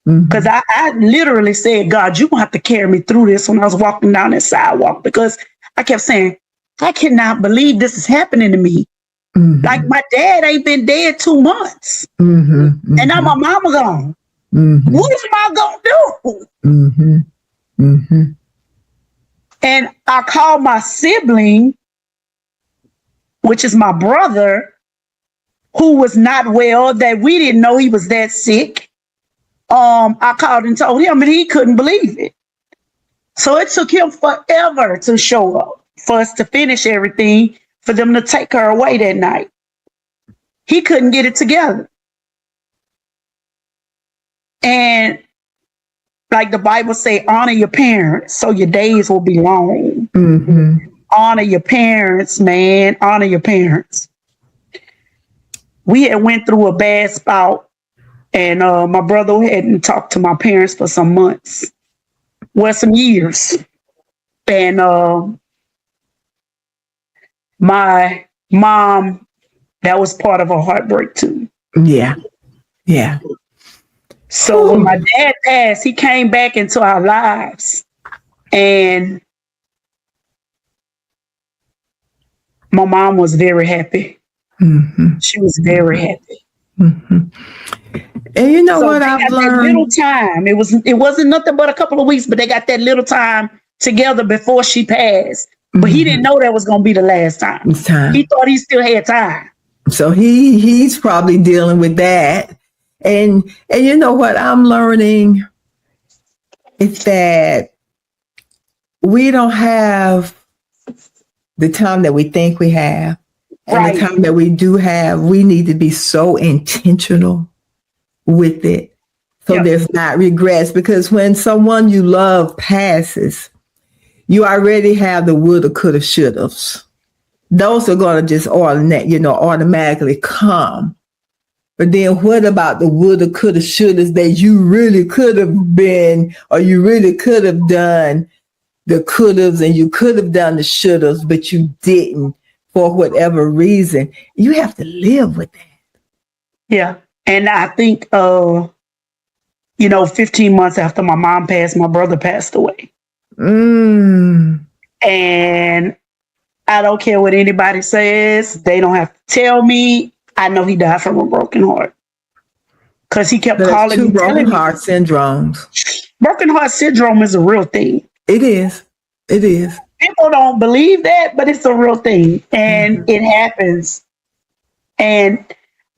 Because I literally said, God, you're going to have to carry me through this, when I was walking down that sidewalk, because I kept saying, I cannot believe this is happening to me. Like, my dad ain't been dead 2 months. And now my mama gone. What am I going to do? And I called my sibling, which is my brother, who was not well, that we didn't know he was that sick. I called and told him, and he couldn't believe it. So it took him forever to show up, for us to finish everything, for them to take her away that night. He couldn't get it together. And like the Bible say, honor your parents so your days will be long. Honor your parents, man. Honor your parents. We had went through a bad spout, and my brother hadn't talked to my parents for some months. Well, some years. And my mom, that was part of her heartbreak too. Yeah. So when my dad passed, he came back into our lives, and my mom was very happy. She was very happy. And you know what I've learned? That little time. It wasn't nothing but a couple of weeks, but they got that little time together before she passed. But he didn't know that was going to be the last time. He thought he still had time. So he's probably dealing with that. And you know what I'm learning is that we don't have the time that we think we have. And the time that we do have, we need to be so intentional with it. So there's not regrets, because when someone you love passes, you already have the woulda, coulda, shouldas. Those are going to just automatically come. But then what about the woulda, coulda, shouldas that you really could have been, or you really could have done the couldas, and you could have done the shouldas, but you didn't for whatever reason? You have to live with that. Yeah. And I think, 15 months after my mom passed, my brother passed away. And I don't care what anybody says. They don't have to tell me. I know he died from a broken heart. Because he kept There's calling two me, telling broken me. heart syndromes. Broken heart syndrome is a real thing. It is. It is. People don't believe that, but it's a real thing. And it happens. And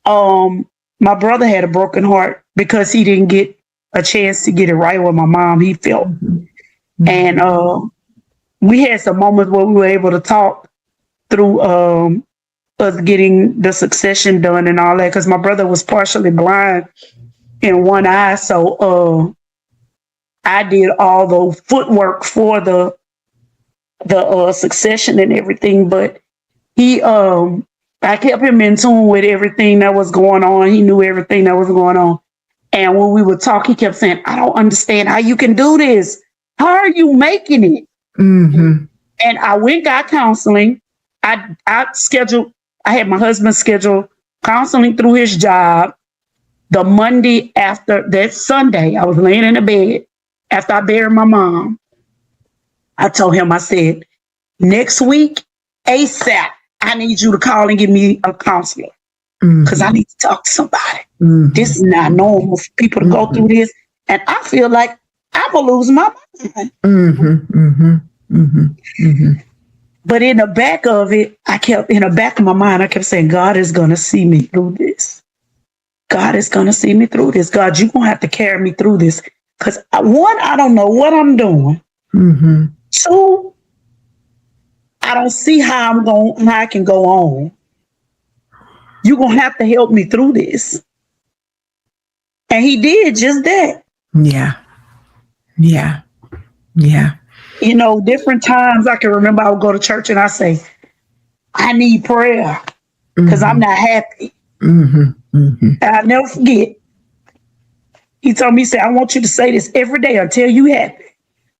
my brother had a broken heart because he didn't get a chance to get it right with my mom, he felt. And we had some moments where we were able to talk through us getting the succession done and all that, because my brother was partially blind in one eye. So I did all the footwork for the succession and everything, but he I kept him in tune with everything that was going on. He knew everything that was going on. And when we would talk, he kept saying, I don't understand how you can do this. How are you making it? Mm-hmm. And I went, got counseling. I had my husband schedule counseling through his job. The Monday after that Sunday, I was laying in the bed after I buried my mom. I told him, I said, next week, ASAP, I need you to call and give me a counselor because I need to talk to somebody. This is not normal for people to go through this. And I feel like I'm going to lose my mind. But in the back of it, in the back of my mind, I kept saying, God is going to see me through this. God is going to see me through this. God, you're going to have to carry me through this. Because one, I don't know what I'm doing. Two, I don't see how I can go on. You're going to have to help me through this. And he did just that. Yeah. You know, different times I can remember I would go to church and I say, I need prayer because I'm not happy. And I'll never forget. He told me, he said, I want you to say this every day until you happy.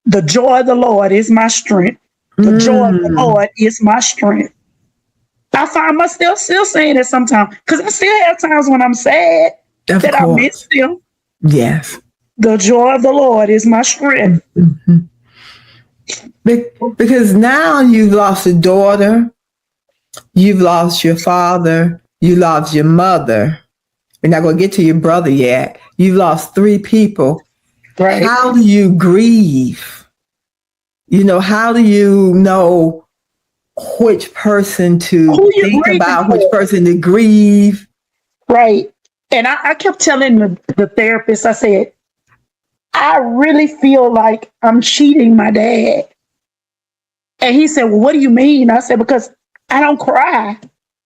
The joy of the Lord is my strength. The joy of the Lord is my strength. I find myself still saying it sometimes because I still have times when I'm sad that I miss him. Yes. The joy of the Lord is my strength. Because now you've lost a daughter, you've lost your father, you lost your mother. We're not going to get to your brother yet. You've lost 3 people. Right. How do you grieve? How do you know which person to think about, which person to grieve? Right. And I kept telling the therapist, I said, I really feel like I'm cheating my dad. And he said, well, what do you mean? I said, because I don't cry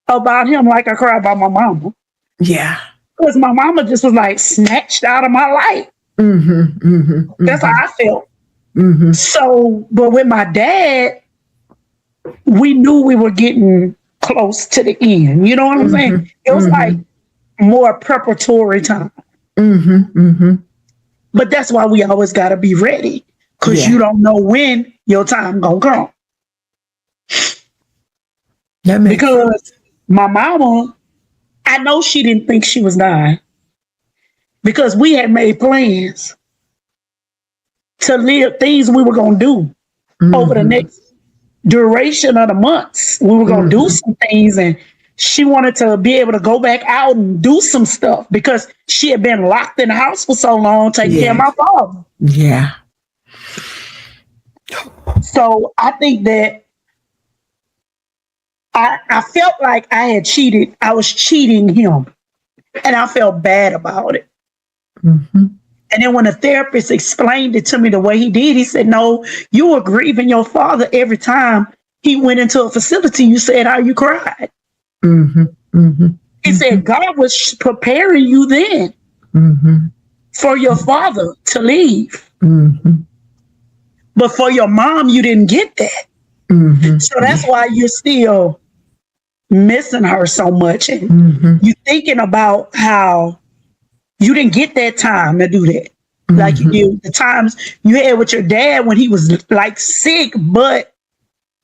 about him like I cry about my mama. Yeah. Because my mama just was like snatched out of my life. That's how I felt. So, but with my dad, we knew we were getting close to the end. You know what I'm saying? It was like more preparatory time. But that's why we always got to be ready because you don't know when your time gonna come. Because my mama, I know she didn't think she was dying because we had made plans to live things we were going to do over the next duration of the months. We were going to do some things, and she wanted to be able to go back out and do some stuff because she had been locked in the house for so long taking care of my father. Yeah. So I think that I felt like I had cheated. I was cheating him, and I felt bad about it. And then when the therapist explained it to me the way he did, he said, no, you were grieving your father every time he went into a facility. You said how you cried. He said God was preparing you then for your father to leave. But for your mom, you didn't get that. So that's why you're still missing her so much. And you're thinking about how you didn't get that time to do that. Like you did the times you had with your dad when he was like sick, but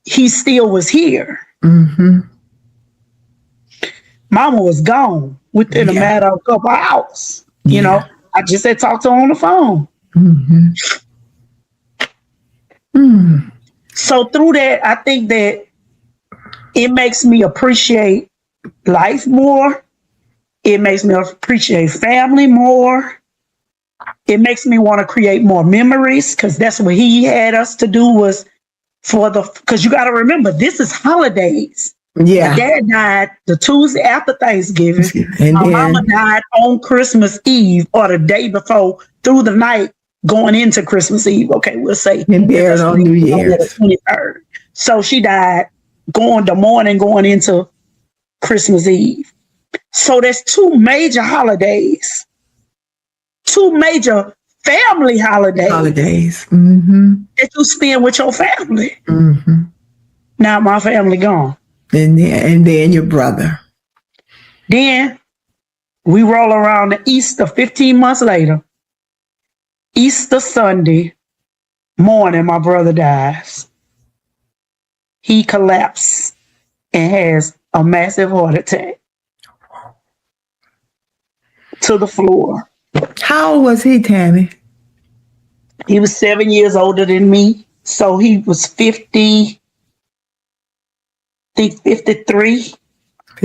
he still was here. Mama was gone within a matter of a couple of hours. You know, I just had talked to her on the phone. So through that, I think that it makes me appreciate life more It makes me appreciate family more. It makes me want to create more memories because that's what he had us to do was because you got to remember, this is holidays. Yeah. My dad died the Tuesday after Thanksgiving. And My then, mama died on Christmas Eve or the day before through the night going into Christmas Eve. Okay, we'll say. and buried on New The Year's. 23rd. So she died going into Christmas Eve. So there's two major holidays, two major family holidays that you spend with your family. Now my family gone. And then your brother. Then we roll around to Easter 15 months later. Easter Sunday morning, my brother dies. He collapsed and has a massive heart attack to the floor. How old was he, Tammy? He was 7 years older than me. So he was 50, I think 53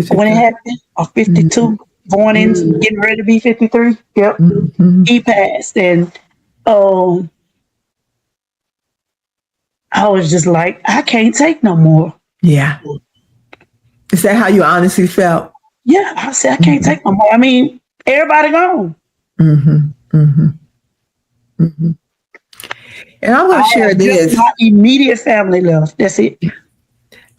when it happened, or 52, going in, getting ready to be 53. Yep. He passed. And I was just like, I can't take no more. Yeah. Is that how you honestly felt? Yeah, I said, I can't take no more. I mean, everybody gone. And I'm going to share this. My immediate family left. That's it.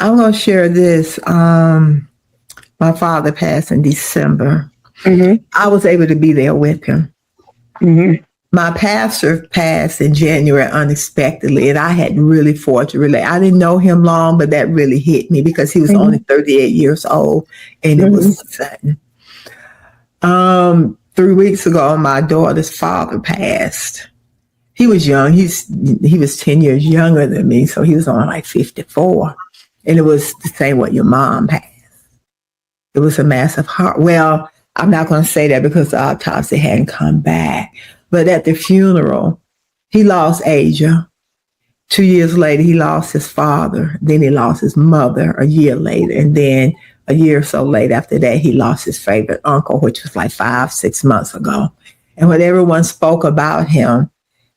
I'm going to share this. My father passed in December. I was able to be there with him. My pastor passed in January unexpectedly, and I had really fought to relate. I didn't know him long, but that really hit me because he was only 38 years old, and it was sudden. 3 weeks ago, my daughter's father passed. He was young. He was 10 years younger than me, so he was only like 54. And it was the same way your mom passed. It was a massive heart. Well, I'm not going to say that because the autopsy hadn't come back. But at the funeral, he lost Asia. 2 years later, he lost his father. Then he lost his mother a year later. And then a year or so later after that, he lost his favorite uncle, which was like 5-6 months ago. And when everyone spoke about him,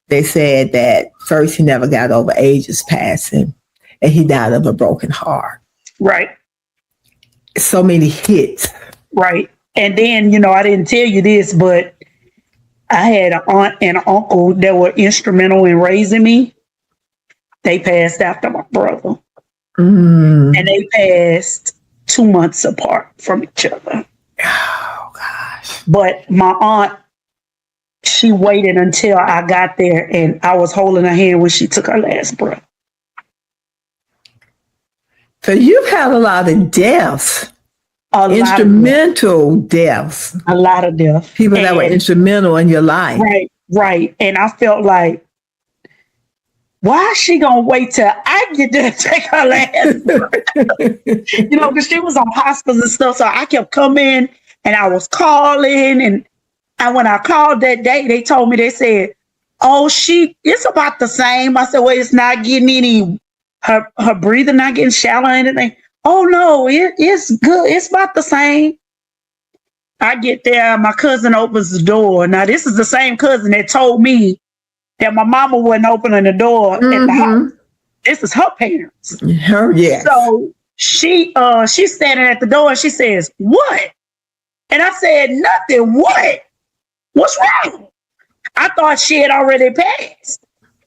they said that first he never got over Asia's passing, and he died of a broken heart. Right. So many hits. Right. And then, I didn't tell you this, but I had an aunt and an uncle that were instrumental in raising me. They passed after my brother. And they passed 2 months apart from each other. Oh, gosh. But my aunt, she waited until I got there, and I was holding her hand when she took her last breath. So you've had a lot of deaths. Instrumental deaths. A lot of deaths. People that were instrumental in your life. Right. And I felt like, why is she going to wait till I get there to take her last breath? Because she was on hospice and stuff. So I kept coming and I was calling. And when I called that day, they told me, they said, oh, it's about the same. I said, well, it's not getting any, her breathing not getting shallow or anything. Oh, no, it's good. It's about the same. I get there, my cousin opens the door. Now, this is the same cousin that told me that my mama wasn't opening the door at the house. This is her parents. Yes. So she's standing at the door and she says, what? And I said, nothing. What? What's wrong? I thought she had already passed.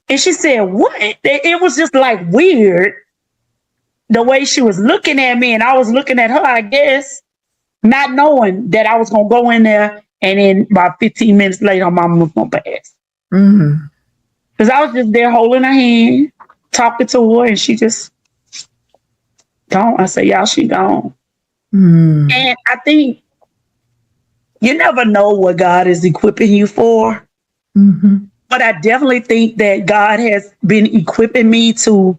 And she said, what? It was just like weird the way she was looking at me, and I was looking at her, I guess, not knowing that I was going to go in there, and then about 15 minutes later, my mom was going to pass. Because I was just there holding her hand, talking to her, and she just gone. I said, y'all, she gone. And I think you never know what God is equipping you for. But I definitely think that God has been equipping me to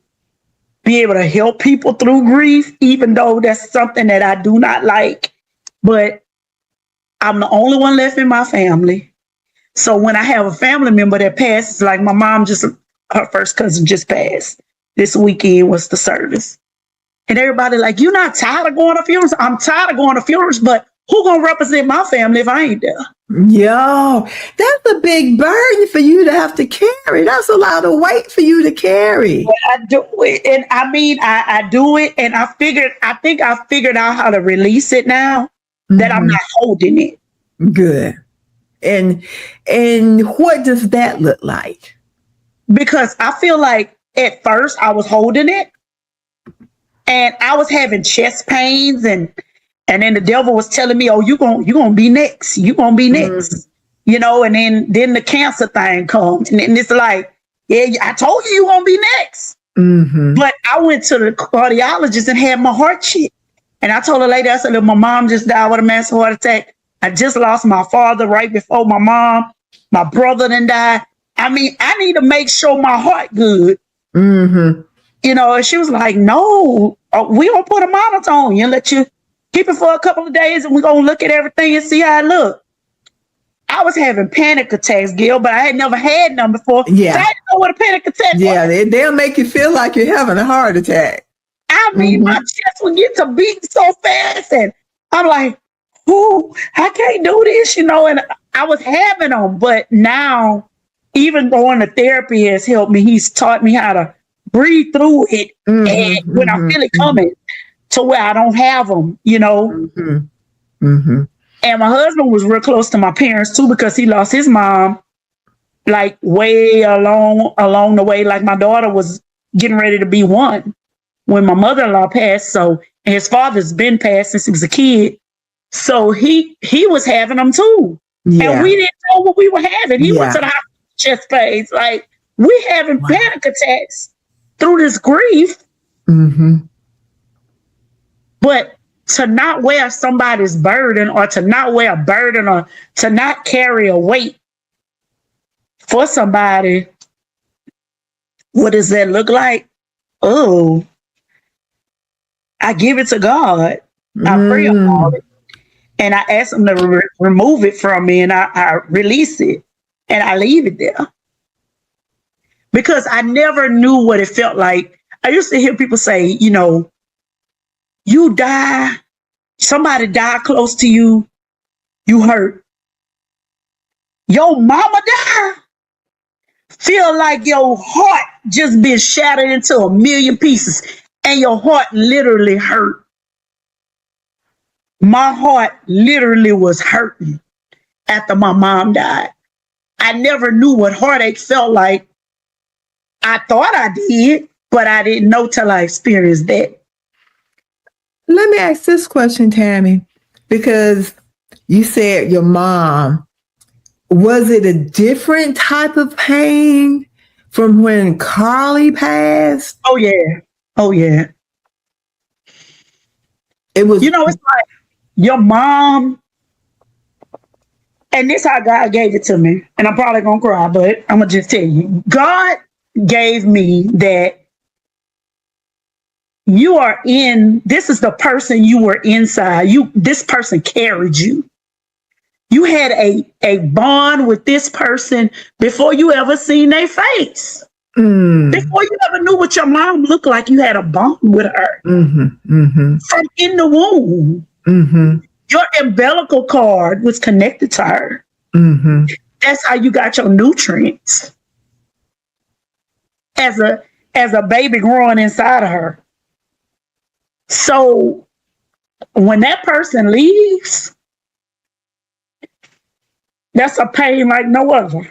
be able to help people through grief, even though that's something that I do not like. But I'm the only one left in my family. So when I have a family member that passes, like my mom, her first cousin just passed. This weekend was the service. And everybody like, you're not tired of going to funerals? I'm tired of going to funerals, but who gonna represent my family if I ain't there? Yo, that's a big burden for you to have to carry. That's a lot of weight for you to carry. But I do it, and I mean, I do it, and I think I figured out how to release it now that I'm not holding it. Good. And what does that look like? Because I feel like at first I was holding it, and I was having chest pains, and then the devil was telling me, "Oh, you gonna be next. You gonna be next." You know, and then the cancer thing comes, and it's like, yeah, I told you gonna be next. But I went to the cardiologist and had my heart checked, and I told the lady, I said, "Look, my mom just died with a massive heart attack. I just lost my father right before my mom. My brother then died. I mean, I need to make sure my heart good." You know, and she was like, "No, we don't put a monitor on you and let you keep it for a couple of days, and we're going to look at everything and see how it looks." I was having panic attacks, Gail, but I had never had none before. Yeah. So I didn't know what a panic attack was. They'll make you feel like you're having a heart attack. I mean, my chest would get to beating so fast, and I'm like, "Ooh, I can't do this," you know, and I was having them. But now, even going to therapy has helped me. He's taught me how to breathe through it, and when I feel it coming, to where I don't have them, you know. And my husband was real close to my parents too, because he lost his mom like way along the way. Like my daughter was getting ready to be one when my mother-in-law passed. So, and his father's been passed since he was a kid. So he was having them too. Yeah. And we didn't know what we were having. He went to the hospital, chest pains. Like, we having panic attacks through this grief. But to not wear somebody's burden, or to not wear a burden, or to not carry a weight for somebody, what does that look like? Oh, I give it to God. I pray about it. And I ask him to remove it from me, and I release it, and I leave it there. Because I never knew what it felt like. I used to hear people say, you know, you die, somebody die close to you, you hurt. Your mama died, feel like your heart just been shattered into a million pieces, and your heart literally hurt. My heart literally was hurting after my mom died. I never knew what heartache felt like. I thought I did, but I didn't know till I experienced that. Let me ask this question, Tammy, because you said your mom, was it a different type of pain from when Carly passed? Oh, yeah. Oh, yeah. It was, you know, it's like your mom, and this how God gave it to me, and I'm probably going to cry, but I'm going to just tell you, God gave me that this is the person you were inside. This person carried you. You had a bond with this person before you ever seen their face. Before you ever knew what your mom looked like, you had a bond with her. From in the womb. Your umbilical cord was connected to her. That's how you got your nutrients. As a baby growing inside of her. So when that person leaves, that's a pain like no other.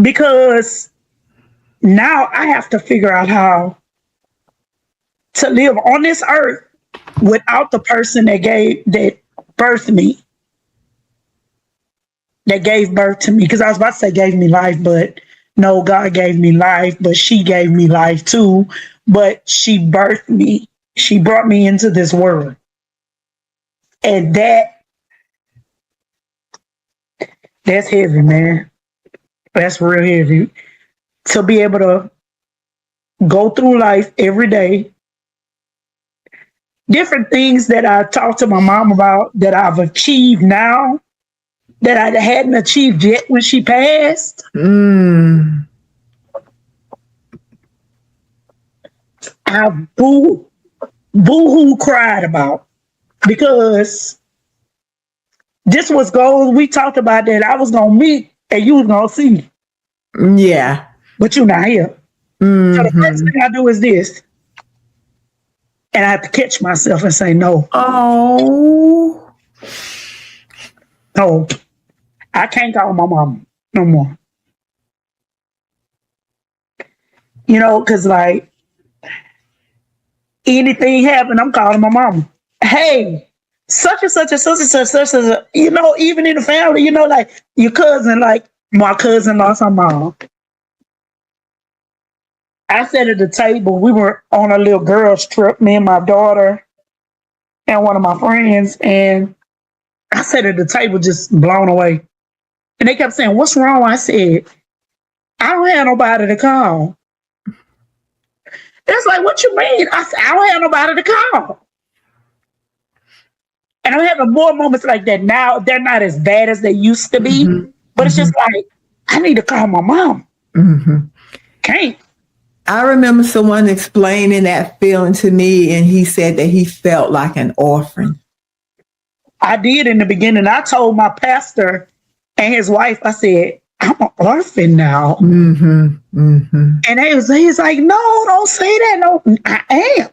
Because now I have to figure out how to live on this earth without the person that birthed me, that gave birth to me. Because I was about to say gave me life, but no, God gave me life, but she gave me life too. But she birthed me. She brought me into this world. And that's heavy, man. That's real heavy. To be able to go through life every day. Different things that I talk to my mom about that I've achieved now that I hadn't achieved yet when she passed. I boo-hoo cried about. because this was goals. We talked about that I was going to meet and you was going to see. Yeah. But you're not here. Mm-hmm. So the first thing I do is this. And I have to catch myself and say, no. Oh. No. I can't call my mom no more. You know, because like anything happen, I'm calling my mama. Hey, such and such and such and such, such and such. You know, even in the family, you know, like your cousin, like my cousin lost her mom. I sat at the table. We were on a little girls' trip, me and my daughter and one of my friends, and I sat at the table just blown away. And they kept saying, "What's wrong?" I said, "I don't have nobody to call." It's like, "What you mean?" I said, "I don't have nobody to call." And I'm having more moments like that now. They're not as bad as they used to be, but it's just like, I need to call my mom. Can't. I remember someone explaining that feeling to me, and he said that he felt like an orphan. I did in the beginning. I told my pastor and his wife, I said, "I'm an orphan now." And he's like, "No, don't say that." No, I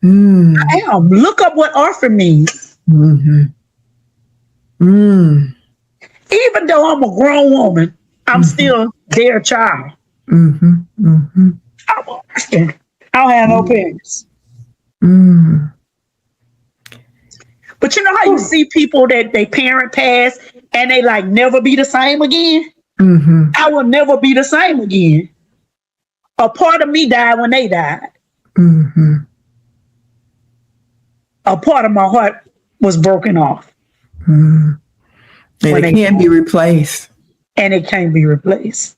am. I am. Look up what orphan means. Even though I'm a grown woman, I'm still their child. I'm an orphan. I don't have no parents. But you know how you see people that they parent pass and they like never be the same again? I will never be the same again. A part of me died when they died. A part of my heart was broken off. And it can't be replaced. And it can't be replaced.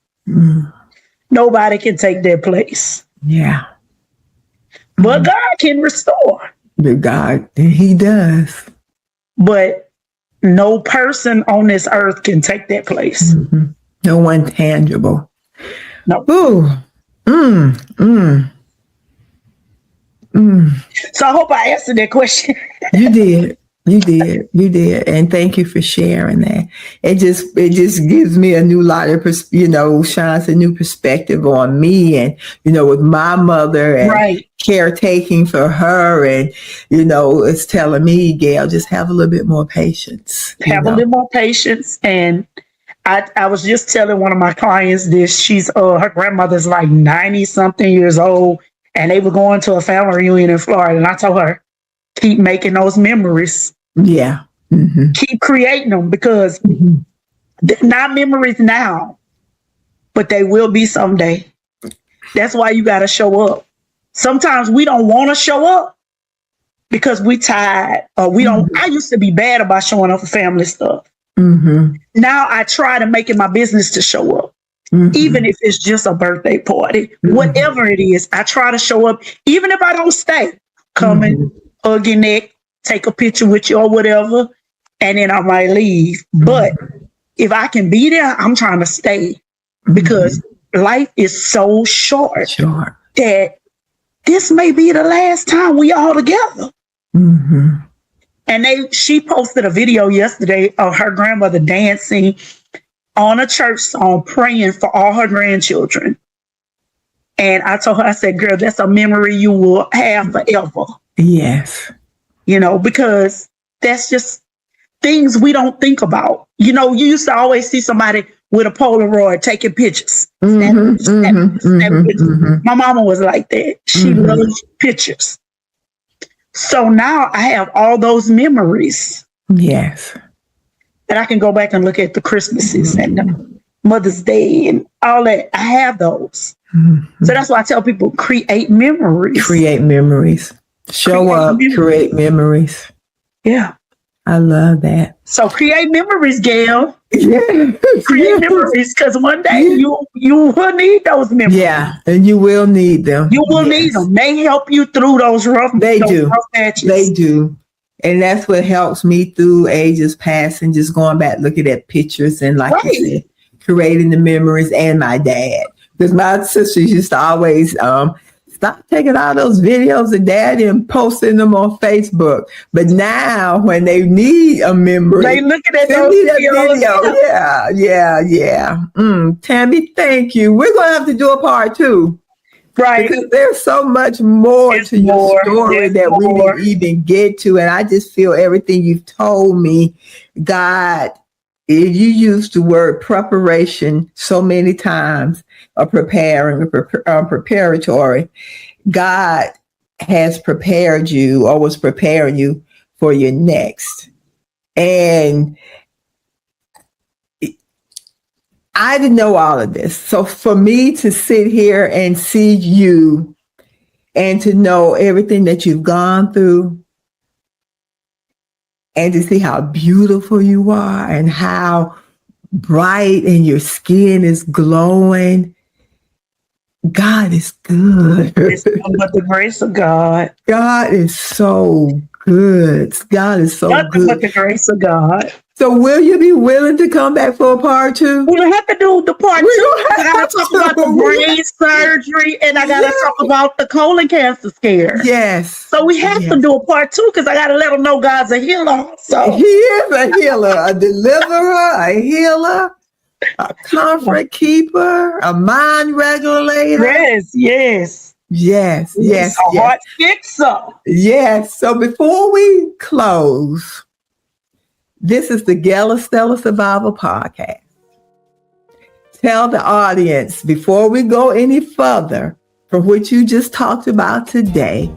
Nobody can take their place. Yeah. But God can restore. But God, he does. But no person on this earth can take that place. No one tangible. No. Ooh. So I hope I answered that question. You did. And thank you for sharing that. It just gives me a new light of, shines a new perspective on me and, with my mother and caretaking for her. And, it's telling me, Gail, just have a little bit more patience. Have a little more patience. And I was just telling one of my clients this. She's, her grandmother's like 90 something years old. And they were going to a family reunion in Florida. And I told her, keep making those memories. Yeah. Keep creating them because they're not memories now, but they will be someday. That's why you got to show up. Sometimes we don't want to show up because we tired or we don't. I used to be bad about showing up for family stuff. Now I try to make it my business to show up. Even if it's just a birthday party, whatever it is, I try to show up. Even if I don't stay, come and hug your neck, take a picture with you or whatever, and then I might leave. But if I can be there, I'm trying to stay because life is so short that this may be the last time we all together. And she posted a video yesterday of her grandmother dancing on a church song, praying for all her grandchildren. And I told her, I said, "Girl, that's a memory you will have forever." Yes. Because that's just things we don't think about. You used to always see somebody with a Polaroid taking pictures. Snap pictures. My mama was like that. She loves pictures. So now I have all those memories. Yes. And I can go back and look at the Christmases and Mother's Day and all that. I have those. So that's why I tell people, create memories. Create memories. Show up, create memories. Yeah. I love that. So create memories, Gail. Yeah. Create memories because one day you will need those memories. Yeah, and you will need them. You will need them. They help you through those rough patches. They do. And that's what helps me through ages past and just going back, looking at pictures and like you said, creating the memories and my dad. Because my sisters used to always stop stop taking all those videos of daddy and posting them on Facebook. But now when they need a memory, They looking at send those me that videos. video. Yeah. Tammy, thank you. We're going to have to do a part 2. Right. Because there's so much more to your story that we didn't even get to. And I just feel everything you've told me, God, you used the word preparation so many times, or preparing, preparatory. God has prepared you, or was preparing you for your next. And I didn't know all of this. So for me to sit here and see you and to know everything that you've gone through and to see how beautiful you are and how bright and your skin is glowing, God is good. It's nothing but the grace of God. God is so good. God is so Nothing good. but the grace of God. So will you be willing to come back for a part 2? We'll have to do the part 2. I got to talk about the brain Yes. surgery, and I got to talk about the colon cancer scare. Yes. So we have to do a part 2 because I got to let them know God's a healer. So He is a healer, a deliverer, a healer, a comfort keeper, a mind regulator. yes. Yes. A heart fixer. Yes. So before we close, this is the Gail Estella Survival Podcast. Tell the audience, before we go any further from what you just talked about today,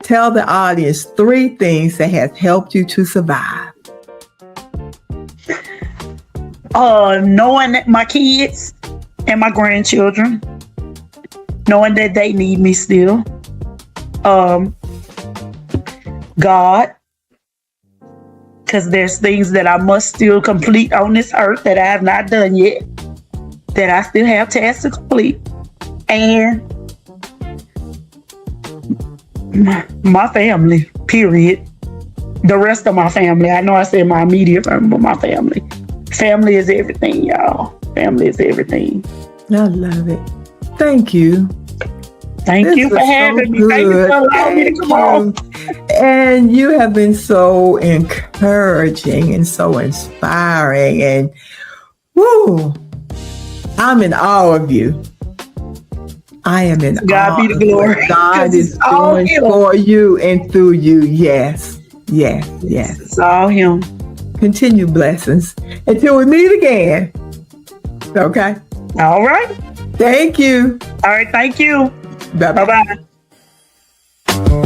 tell the audience 3 things that have helped you to survive. Knowing that my kids and my grandchildren, knowing that they need me still. God, because there's things that I must still complete on this earth that I have not done yet, that I still have tasks to complete. And my family, period. The rest of my family. I know I said my immediate family, but my family. Family is everything, y'all. Family is everything. I love it. Thank you. Thank you for having me. Thank you for allowing me to come on. And you have been so encouraging and so inspiring. And woo, I'm in awe of you. I am in awe. God be the glory. God is doing for you and through you. Yes. It's all Him. Continue blessings until we meet again. Okay. All right. Thank you. All right. Thank you. Bye-bye. Bye-bye.